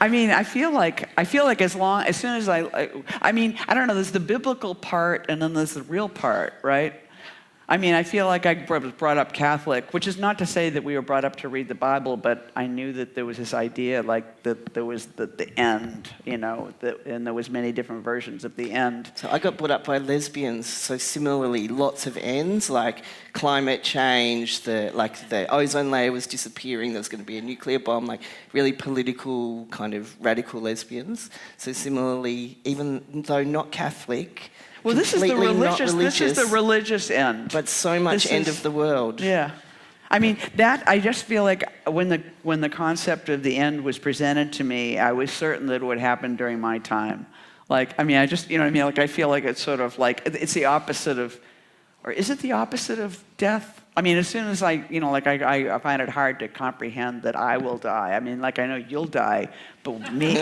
I mean, I feel like as soon as I mean, I don't know, there's the biblical part and then there's the real part, right? I mean, I feel like I was brought up Catholic, which is not to say that we were brought up to read the Bible, but I knew that there was this idea, that there was the end, and there was many different versions of the end. So I got brought up by lesbians, so similarly, lots of ends, like climate change, the ozone layer was disappearing, there was going to be a nuclear bomb, really political, kind of radical lesbians. So similarly, even though not Catholic... Well, this is the religious end. But so much end of the world. Yeah. I mean, I just feel like when the concept of the end was presented to me, I was certain that it would happen during my time. I mean, I just, I feel like it's sort of it's the opposite of, or is it the opposite of death? I mean, as soon as I find it hard to comprehend that I will die. I mean, like, I know you'll die, but me,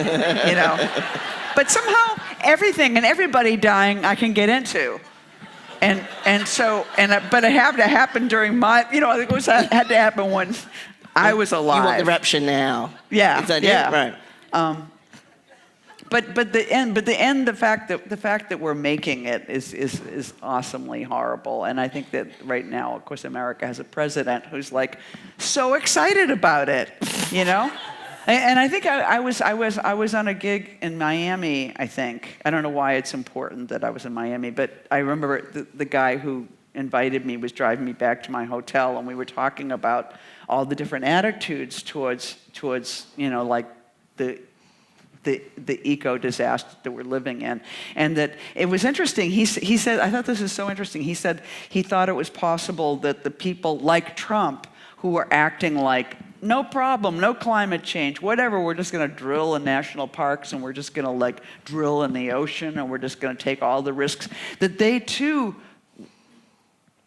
But somehow everything and everybody dying I can get into. But it had to happen during my, it had to happen when I was alive. You want the rapture now? Yeah. Is that yeah. it? Right. The fact that we're making it is awesomely horrible. And I think that right now, of course, America has a president who's like so excited about it, And I think I was on a gig in Miami. I think I don't know why it's important that I was in Miami, but I remember the guy who invited me was driving me back to my hotel, and we were talking about all the different attitudes towards like the eco disaster that we're living in. And that it was interesting. He said, I thought this was so interesting. He said he thought it was possible that the people like Trump who were acting like, no problem, no climate change, whatever, we're just going to drill in national parks and we're just going to like drill in the ocean and we're just going to take all the risks, that they too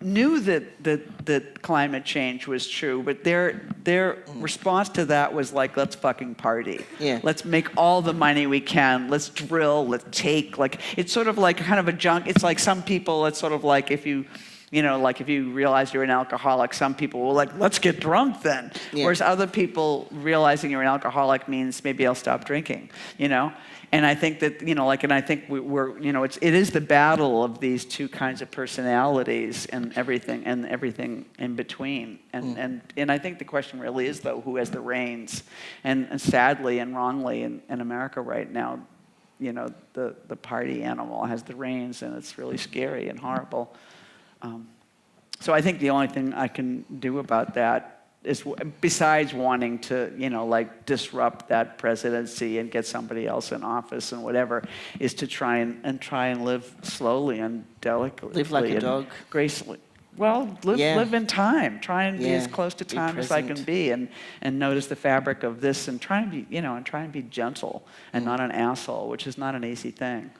knew that climate change was true, but their response to that was like, let's fucking party. Yeah. Let's make all the money we can. Let's drill. Let's take. Like, it's sort of like kind of a junk. It's like some people. It's sort of like if you realize you're an alcoholic, some people will like, let's get drunk then. Yeah. Whereas other people realizing you're an alcoholic means maybe I'll stop drinking. And I think that, and I think it is the battle of these two kinds of personalities and everything in between. And I think the question really is, though, who has the reins? And sadly and wrongly in America right now, the party animal has the reins, and it's really scary and horrible. So I think the only thing I can do about that is, besides wanting to, disrupt that presidency and get somebody else in office and whatever, is to try and live slowly and delicately. Live like a dog. Gracefully. Well, live in time. Try and be as close to time as I can be, and notice the fabric of this, and try and be gentle and not an asshole, which is not an easy thing.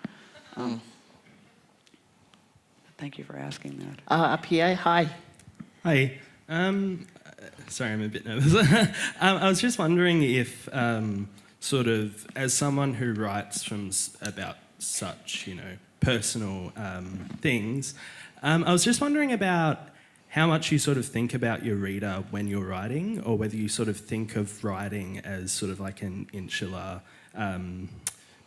Thank you for asking that. Up here, hi. Hi. Sorry, I'm a bit nervous. I was just wondering if, sort of, as someone who writes about such, personal things, I was just wondering about how much you sort of think about your reader when you're writing, or whether you sort of think of writing as sort of like an insular,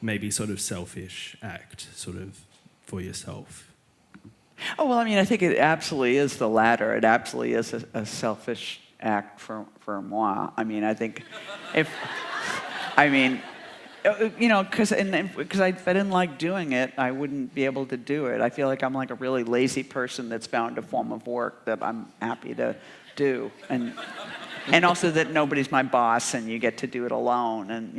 maybe sort of selfish act, sort of for yourself. Oh, well, I mean, I think it absolutely is the latter. It absolutely is a selfish act for moi. I mean, I think because if I didn't like doing it, I wouldn't be able to do it. I feel like I'm like a really lazy person that's found a form of work that I'm happy to do. And also that nobody's my boss and you get to do it alone, and,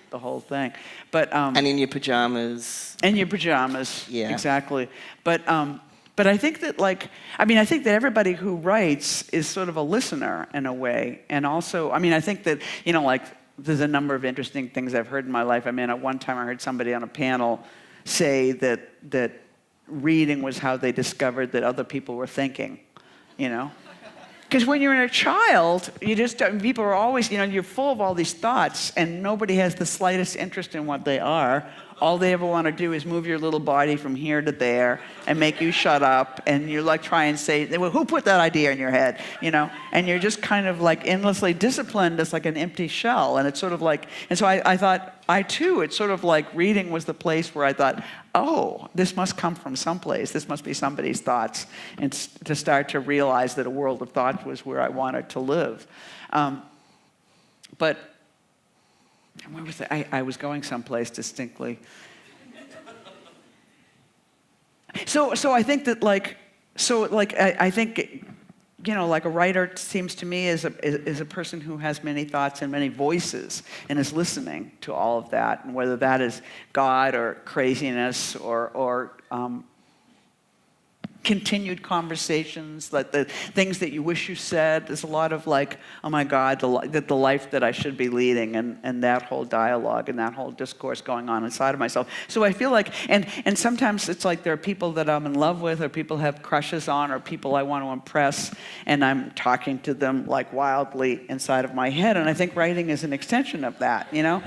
the whole thing. But and in your pajamas. In your pajamas, yeah, exactly. But I think that I think that everybody who writes is sort of a listener in a way, and also, I think that there's a number of interesting things I've heard in my life. I mean, at one time I heard somebody on a panel say that reading was how they discovered that other people were thinking, Because when you're a child, people are always, you're full of all these thoughts, and nobody has the slightest interest in what they are. All they ever want to do is move your little body from here to there and make you shut up, and you're like try and say, well, who put that idea in your head, And you're just kind of like endlessly disciplined as like an empty shell, and it's sort of like, and so I thought, it's sort of like reading was the place where I thought, oh, this must come from someplace. This must be somebody's thoughts, and to start to realize that a world of thought was where I wanted to live. But where was I was going someplace distinctly. So I think that I think a writer seems to me is a person who has many thoughts and many voices and is listening to all of that, and whether that is God or craziness or continued conversations, like the things that you wish you said. There's a lot of like, oh my God, the life that I should be leading, and that whole dialogue and that whole discourse going on inside of myself. So I feel like, and sometimes it's like there are people that I'm in love with, or people have crushes on, or people I want to impress, and I'm talking to them like wildly inside of my head. And I think writing is an extension of that, you know?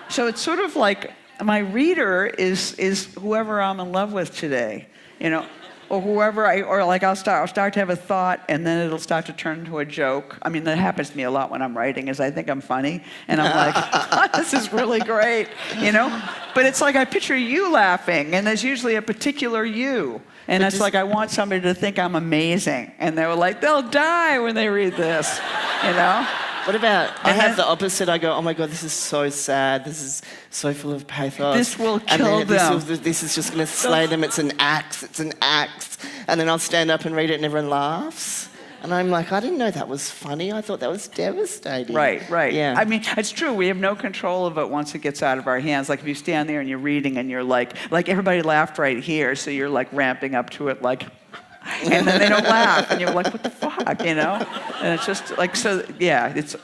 So it's sort of like my reader is whoever I'm in love with today, you know? Or whoever I'll start to have a thought, and then it'll start to turn into a joke. I mean, that happens to me a lot when I'm writing, is I think I'm funny, and I'm like, this is really great, you know? But it's like I picture you laughing, and there's usually a particular you. And it's like I want somebody to think I'm amazing, and they were like, they'll die when they read this, you know? What about, I have the opposite. I go, oh my God, this is so sad. This is so full of pathos. This will kill them. This is just going to slay them. It's an axe. It's an axe. And then I'll stand up and read it and everyone laughs. And I'm like, I didn't know that was funny. I thought that was devastating. Right. Yeah. I mean, it's true. We have no control of it once it gets out of our hands. Like if you stand there and you're reading and you're like everybody laughed right here, so you're like ramping up to it like... and then they don't laugh, and you're like, what the fuck, you know? And it's just like, so, yeah, it's...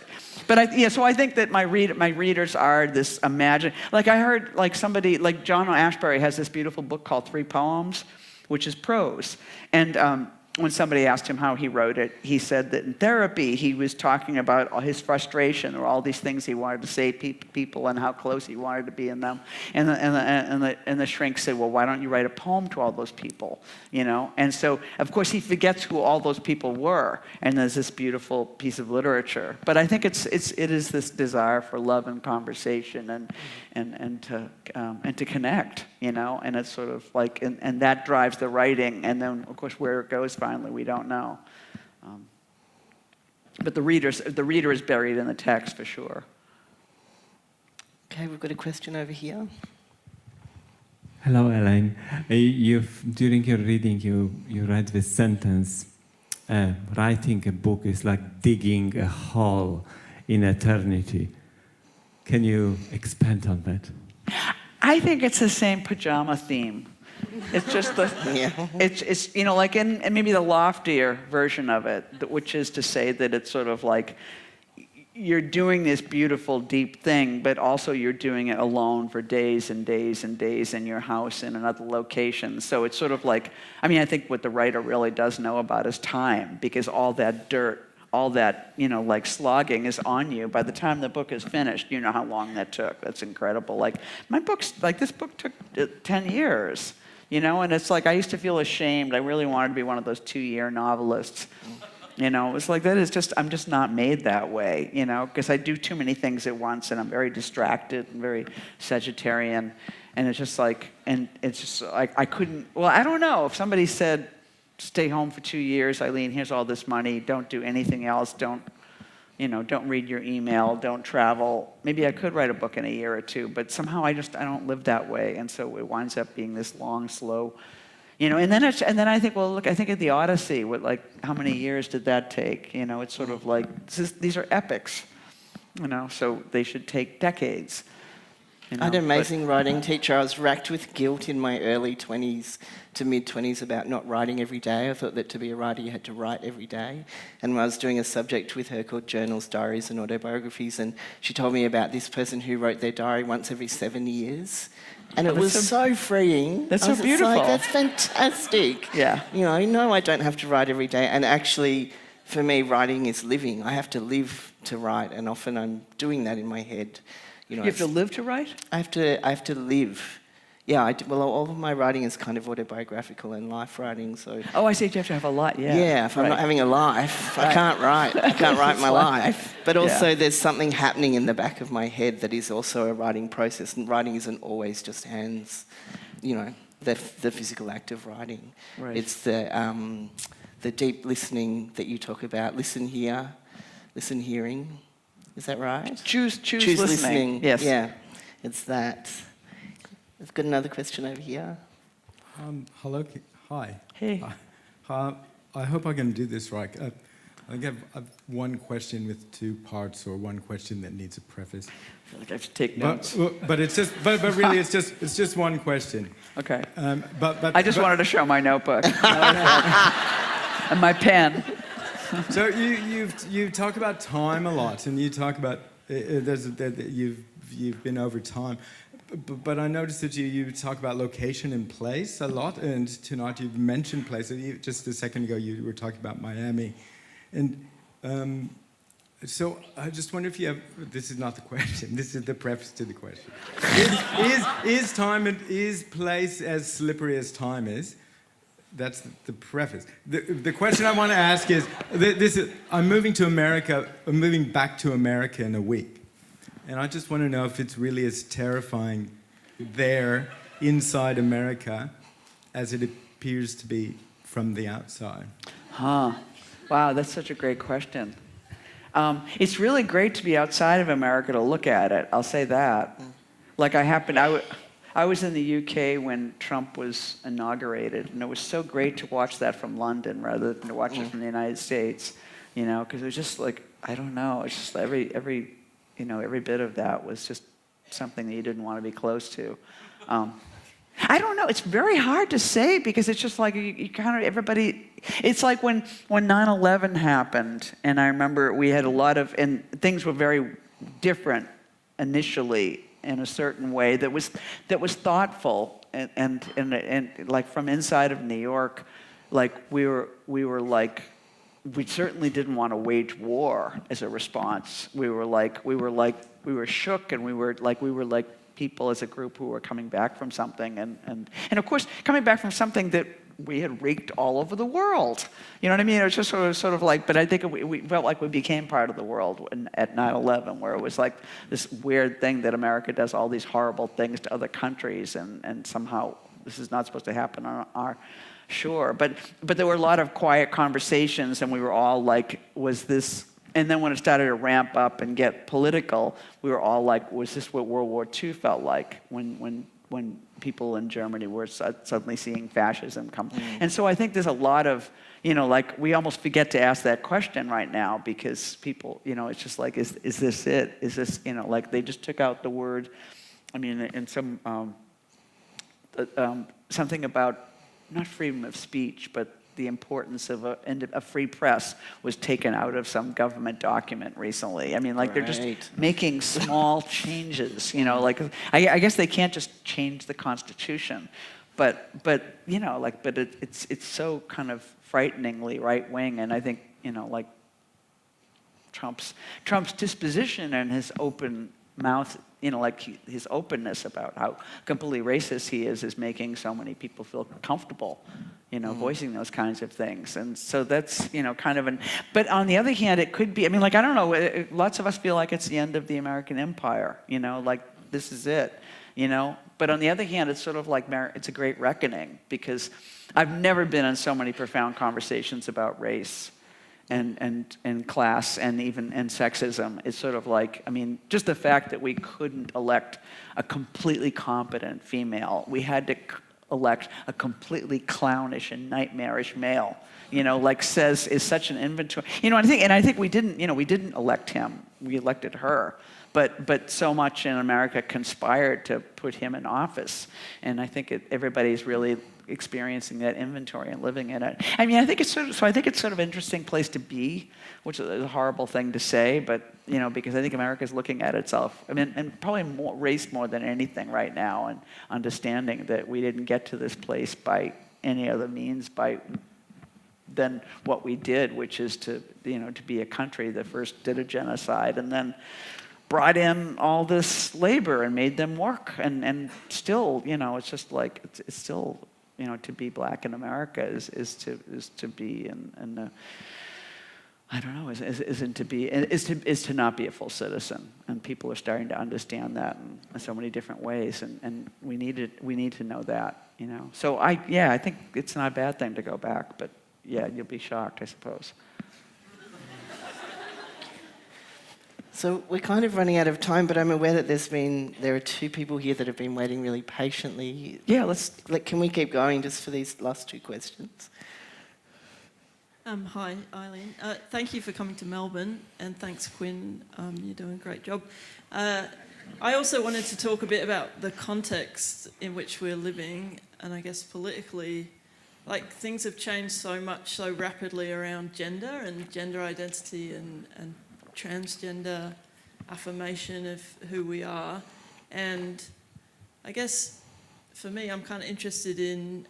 But so I think that my readers are this like I heard like somebody, like John Ashbery has this beautiful book called 3 Poems, which is prose. And when somebody asked him how he wrote it, he said that in therapy he was talking about all his frustration or all these things he wanted to say to people and how close he wanted to be in them. And the shrink said, well, why don't you write a poem to all those people, you know? And so, of course, he forgets who all those people were, and there's this beautiful piece of literature. But I think it is this desire for love and conversation and to connect, you know? And it's sort of like, and that drives the writing, and then, of course, where it goes finally, we don't know. But the reader is buried in the text for sure. Okay, we've got a question over here. Hello, Elaine. During your reading, you read this sentence, writing a book is like digging a hole in eternity. Can you expand on that? I think it's the same pajama theme. It's just it's you know, like in maybe the loftier version of it, which is to say that it's sort of like you're doing this beautiful, deep thing, but also you're doing it alone for days and days and days in your house in another location. So it's sort of like, I mean, I think what the writer really does know about is time, because all that dirt, all that, you know, like slogging is on you. By the time the book is finished, you know how long that took. That's incredible. Like this book took 10 years, you know, and it's like I used to feel ashamed. I really wanted to be one of those 2-year novelists. You know, it's like I'm just not made that way, you know, because I do too many things at once, and I'm very distracted and very Sagittarian, and it's just like, I couldn't, well, I don't know, if somebody said, stay home for 2 years, Eileen, here's all this money, don't do anything else, don't read your email, don't travel, maybe I could write a book in a year or two, but somehow I don't live that way, and so it winds up being this long, slow, you know, and then I think, well, look, I think of the Odyssey. How many years did that take? You know, it's sort of like these are epics, you know, so they should take decades. You know? I had an amazing writing teacher. I was racked with guilt in my early 20s to mid-20s about not writing every day. I thought that to be a writer you had to write every day. And when I was doing a subject with her called Journals, Diaries and Autobiographies, and she told me about this person who wrote their diary once every 7 years. And it was so freeing. That's so beautiful. Like, that's fantastic. Yeah. You know, I don't have to write every day. And actually, for me, writing is living. I have to live to write, and often I'm doing that in my head. You know, you have to live to write? I have to live. Yeah, well, all of my writing is kind of autobiographical and life writing, so... Oh, I see, you have to have a life, yeah. Yeah, if I'm not having a life, I can't write. I can't write my life. But also there's something happening in the back of my head that is also a writing process, and writing isn't always just hands, you know, the physical act of writing. Right. It's the deep listening that you talk about. Listen here, listen hearing. Is that right? Choose listening. Yes. Yeah, it's that. I've got another question over here. Hello. Hi. Hey. I hope I can do this right. I think I've one question with two parts, or one question that needs a preface. I feel like I have to take notes. But it's just, but really, it's just one question. Okay. But I just wanted to show my notebook and my pen. So you talk about time a lot, and you talk about you've been over time. But I noticed that you talk about location and place a lot, and tonight you've mentioned place. Just a second ago you were talking about Miami. And so I just wonder if you have, this is not the question, this is the preface to the question. Is time and is place as slippery as time is? That's the preface. The question I want to ask is, I'm moving to America, I'm moving back to America in a week. And I just want to know if it's really as terrifying there, inside America, as it appears to be from the outside. Wow, that's such a great question. It's really great to be outside of America to look at it, I'll say that. Like I was in the UK when Trump was inaugurated, and it was so great to watch that from London rather than to watch it from the United States, you know, because it was just like, I don't know, it's just every bit of that was just something that you didn't want to be close to. I don't know, it's very hard to say because it's just like you kind of, everybody, it's like when 9/11 happened, and I remember we had a lot of, and things were very different initially in a certain way that was thoughtful, and like from inside of New York, like we were like, we certainly didn't want to wage war as a response. We were shook, and we were like people as a group who were coming back from something, and of course coming back from something that we had wreaked all over the world. You know what I mean? It was just sort of like, but I think we felt like we became part of the world at 9/11, where it was like this weird thing that America does all these horrible things to other countries, and somehow this is not supposed to happen on our shore. But there were a lot of quiet conversations, and we were all like, was this... And then when it started to ramp up and get political, we were all like, was this what World War II felt like when people in Germany were suddenly seeing fascism come? And so I think there's a lot of, like we almost forget to ask that question right now because people, it's just like, is this it? Is this, like they just took out the word, I mean, in some, something about, not freedom of speech, but the importance of a free press was taken out of some government document recently. I mean, like they're just making small changes, like I guess they can't just change the Constitution, but it's so kind of frighteningly right wing, and I think like Trump's disposition and his open mouth, like his openness about how completely racist he is making so many people feel comfortable, voicing those kinds of things. And so that's, kind of but on the other hand, it could be, I mean, like, I don't know, lots of us feel like it's the end of the American empire, like this is it, But on the other hand, it's sort of like, it's a great reckoning, because I've never been in so many profound conversations about race and class and sexism. It's sort of like, I mean, just the fact that we couldn't elect a completely competent female. We had to elect a completely clownish and nightmarish male, like is such an inventory. I think we didn't elect him. We elected her. But so much in America conspired to put him in office. And I think everybody's really experiencing that inventory and living in it. I mean, I think it's sort of an interesting place to be, which is a horrible thing to say, but because I think America's looking at itself. I mean, and probably race more than anything right now, and understanding that we didn't get to this place by any other means than what we did, which is to be a country that first did a genocide and then brought in all this labor and made them work, and still, it's just like it's still. To be black in America is to be in I don't know, is to not be a full citizen, and people are starting to understand that in so many different ways, and we need to know that, So I think it's not a bad thing to go back, but yeah, you'll be shocked, I suppose. So we're kind of running out of time, but I'm aware that there are two people here that have been waiting really patiently. Yeah, can we keep going just for these last two questions? Hi, Eileen. Thank you for coming to Melbourne, and thanks, Quinn. You're doing a great job. I also wanted to talk a bit about the context in which we're living, and I guess politically, like things have changed so much, so rapidly around gender and gender identity and transgender affirmation of who we are. And I guess for me, I'm kind of interested in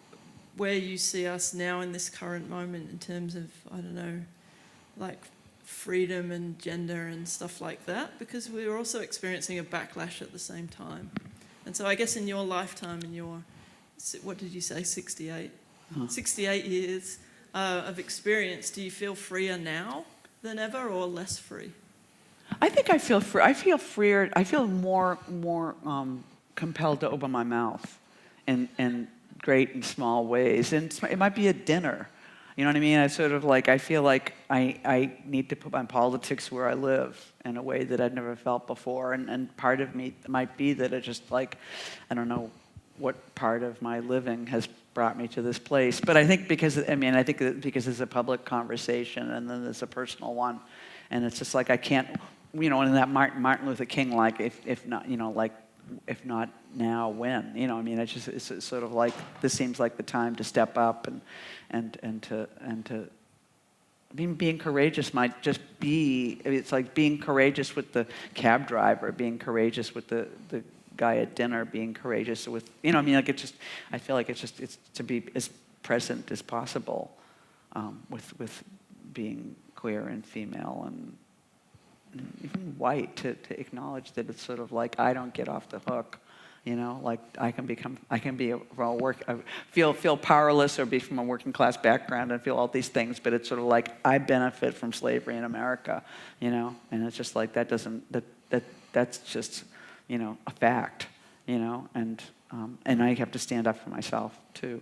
where you see us now in this current moment in terms of, I don't know, like freedom and gender and stuff like that, because we're also experiencing a backlash at the same time. And so I guess in your lifetime, in your, what did you say, 68? 68 years of experience, do you feel freer now than ever or less free? I think I feel free. I feel freer. I feel more compelled to open my mouth in great and small ways. And it might be a dinner. You know what I mean? I feel like I need to put my politics where I live in a way that I'd never felt before. And part of me might be that it's just like, I don't know what part of my living has brought me to this place. But I think because it's a public conversation and then there's a personal one. And it's just like I can't, and that Martin Luther King, like, if not, if not now, when? It's sort of like, this seems like the time to step up and to being courageous might just be, it's like being courageous with the cab driver, being courageous with the guy at dinner, being courageous with, I feel like it's to be as present as possible with being queer and female and even white, to acknowledge that it's sort of like I don't get off the hook, like I can feel powerless or be from a working class background and feel all these things, but it's sort of like I benefit from slavery in America, and it's just like that's just a fact, and I have to stand up for myself too.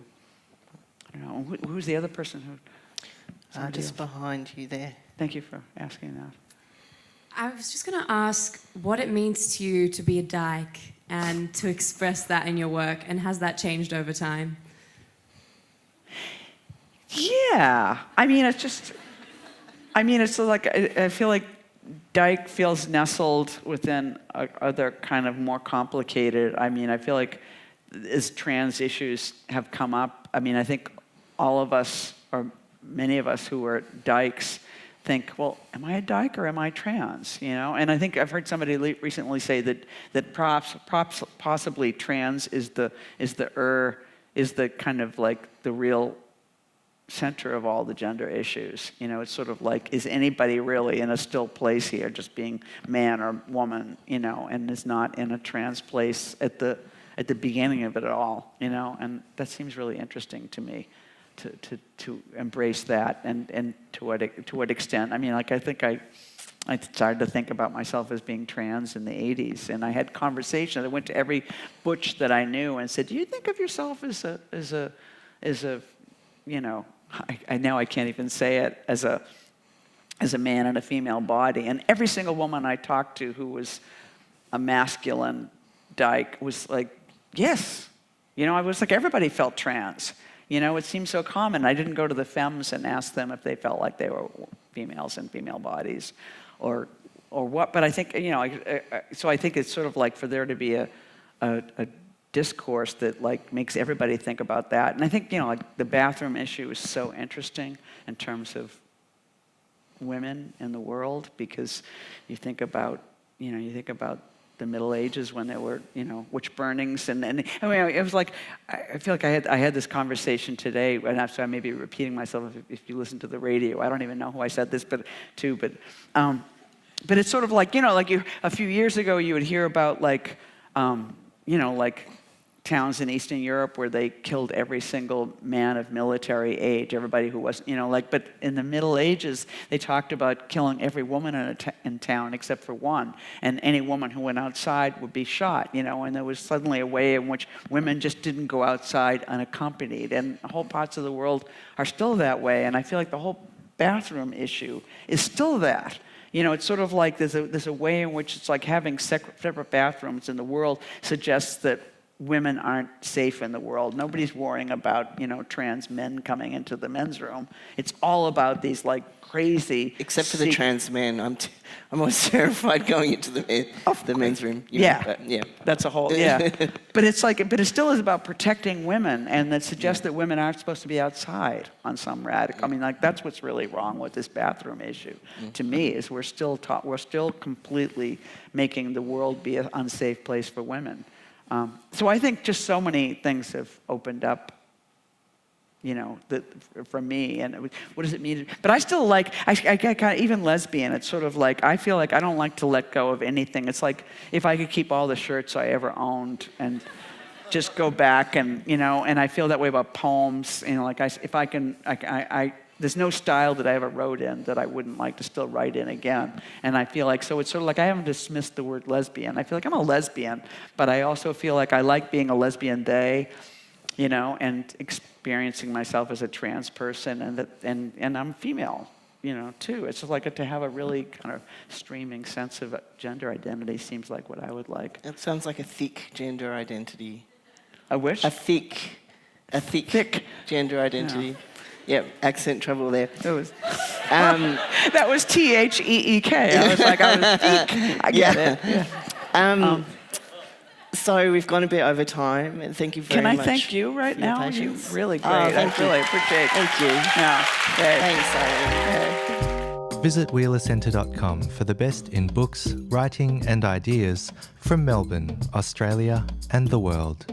I don't know who's the other person who. Just behind you there. Thank you for asking that. I was just going to ask what it means to you to be a dyke and to express that in your work, and has that changed over time? Yeah. It's like, I feel like dyke feels nestled within other kind of more complicated. I feel like as trans issues have come up, I think all of us, or many of us who are dykes, think, well, am I a dyke or am I trans? And I think I've heard somebody recently say that possibly trans is the kind of like the real center of all the gender issues. It's sort of like, is anybody really in a still place here, just being man or woman, and is not in a trans place at the beginning of it all, and that seems really interesting to me. To embrace that and to what extent. I think I started to think about myself as being trans in the 80s, and I had conversations. I went to every butch that I knew and said, "Do you think of yourself as a now I can't even say it, as a man in a female body?" And every single woman I talked to who was a masculine dyke was like, "Yes." I was like, everybody felt trans. It seemed so common. I didn't go to the femmes and ask them if they felt like they were females in female bodies or what. But I think, so I think it's sort of like for there to be a discourse that like makes everybody think about that. And I think, like the bathroom issue is so interesting in terms of women in the world, because you think about the Middle Ages when there were, witch burnings, and it was like, I feel like I had this conversation today, and so I may be repeating myself if you listen to the radio. I don't even know who I said this but it's sort of like, a few years ago you would hear about like towns in Eastern Europe where they killed every single man of military age, everybody who was, but in the Middle Ages, they talked about killing every woman in town except for one, and any woman who went outside would be shot, and there was suddenly a way in which women just didn't go outside unaccompanied, and whole parts of the world are still that way, and I feel like the whole bathroom issue is still that. It's sort of like there's a way in which it's like having separate bathrooms in the world suggests that women aren't safe in the world. Nobody's worrying about, trans men coming into the men's room. It's all about these like crazy... Except for the trans men. I'm always terrified going into the men's room. Yeah. Yeah. That's a whole, yeah. But it still is about protecting women, and that suggests that women aren't supposed to be outside on some radical... I mean, like, that's what's really wrong with this bathroom issue, to me, is we're still completely making the world be an unsafe place for women. So I think just so many things have opened up, for me, and what does it mean? But I still like, I kind of, even lesbian, it's sort of like, I feel like I don't like to let go of anything. It's like if I could keep all the shirts I ever owned and just go back and, and I feel that way about poems, like if I can, there's no style that I ever wrote in that I wouldn't like to still write in again. And I feel like, so it's sort of like I haven't dismissed the word lesbian. I feel like I'm a lesbian, but I also feel like I like being a lesbian they, and experiencing myself as a trans person, and I'm female, too. It's just like to have a really kind of streaming sense of gender identity seems like what I would like. It sounds like a thick gender identity. A wish? A thick gender identity. Yeah, accent trouble there. That was Theek. I was like, I was thick. I get it. Yeah. So we've gone a bit over time, and thank you very much. Can I thank you right now? You're really great. I really appreciate it. Thank you. Yeah. Thanks, Eileen. Visit wheelercentre.com for the best in books, writing and ideas from Melbourne, Australia and the world.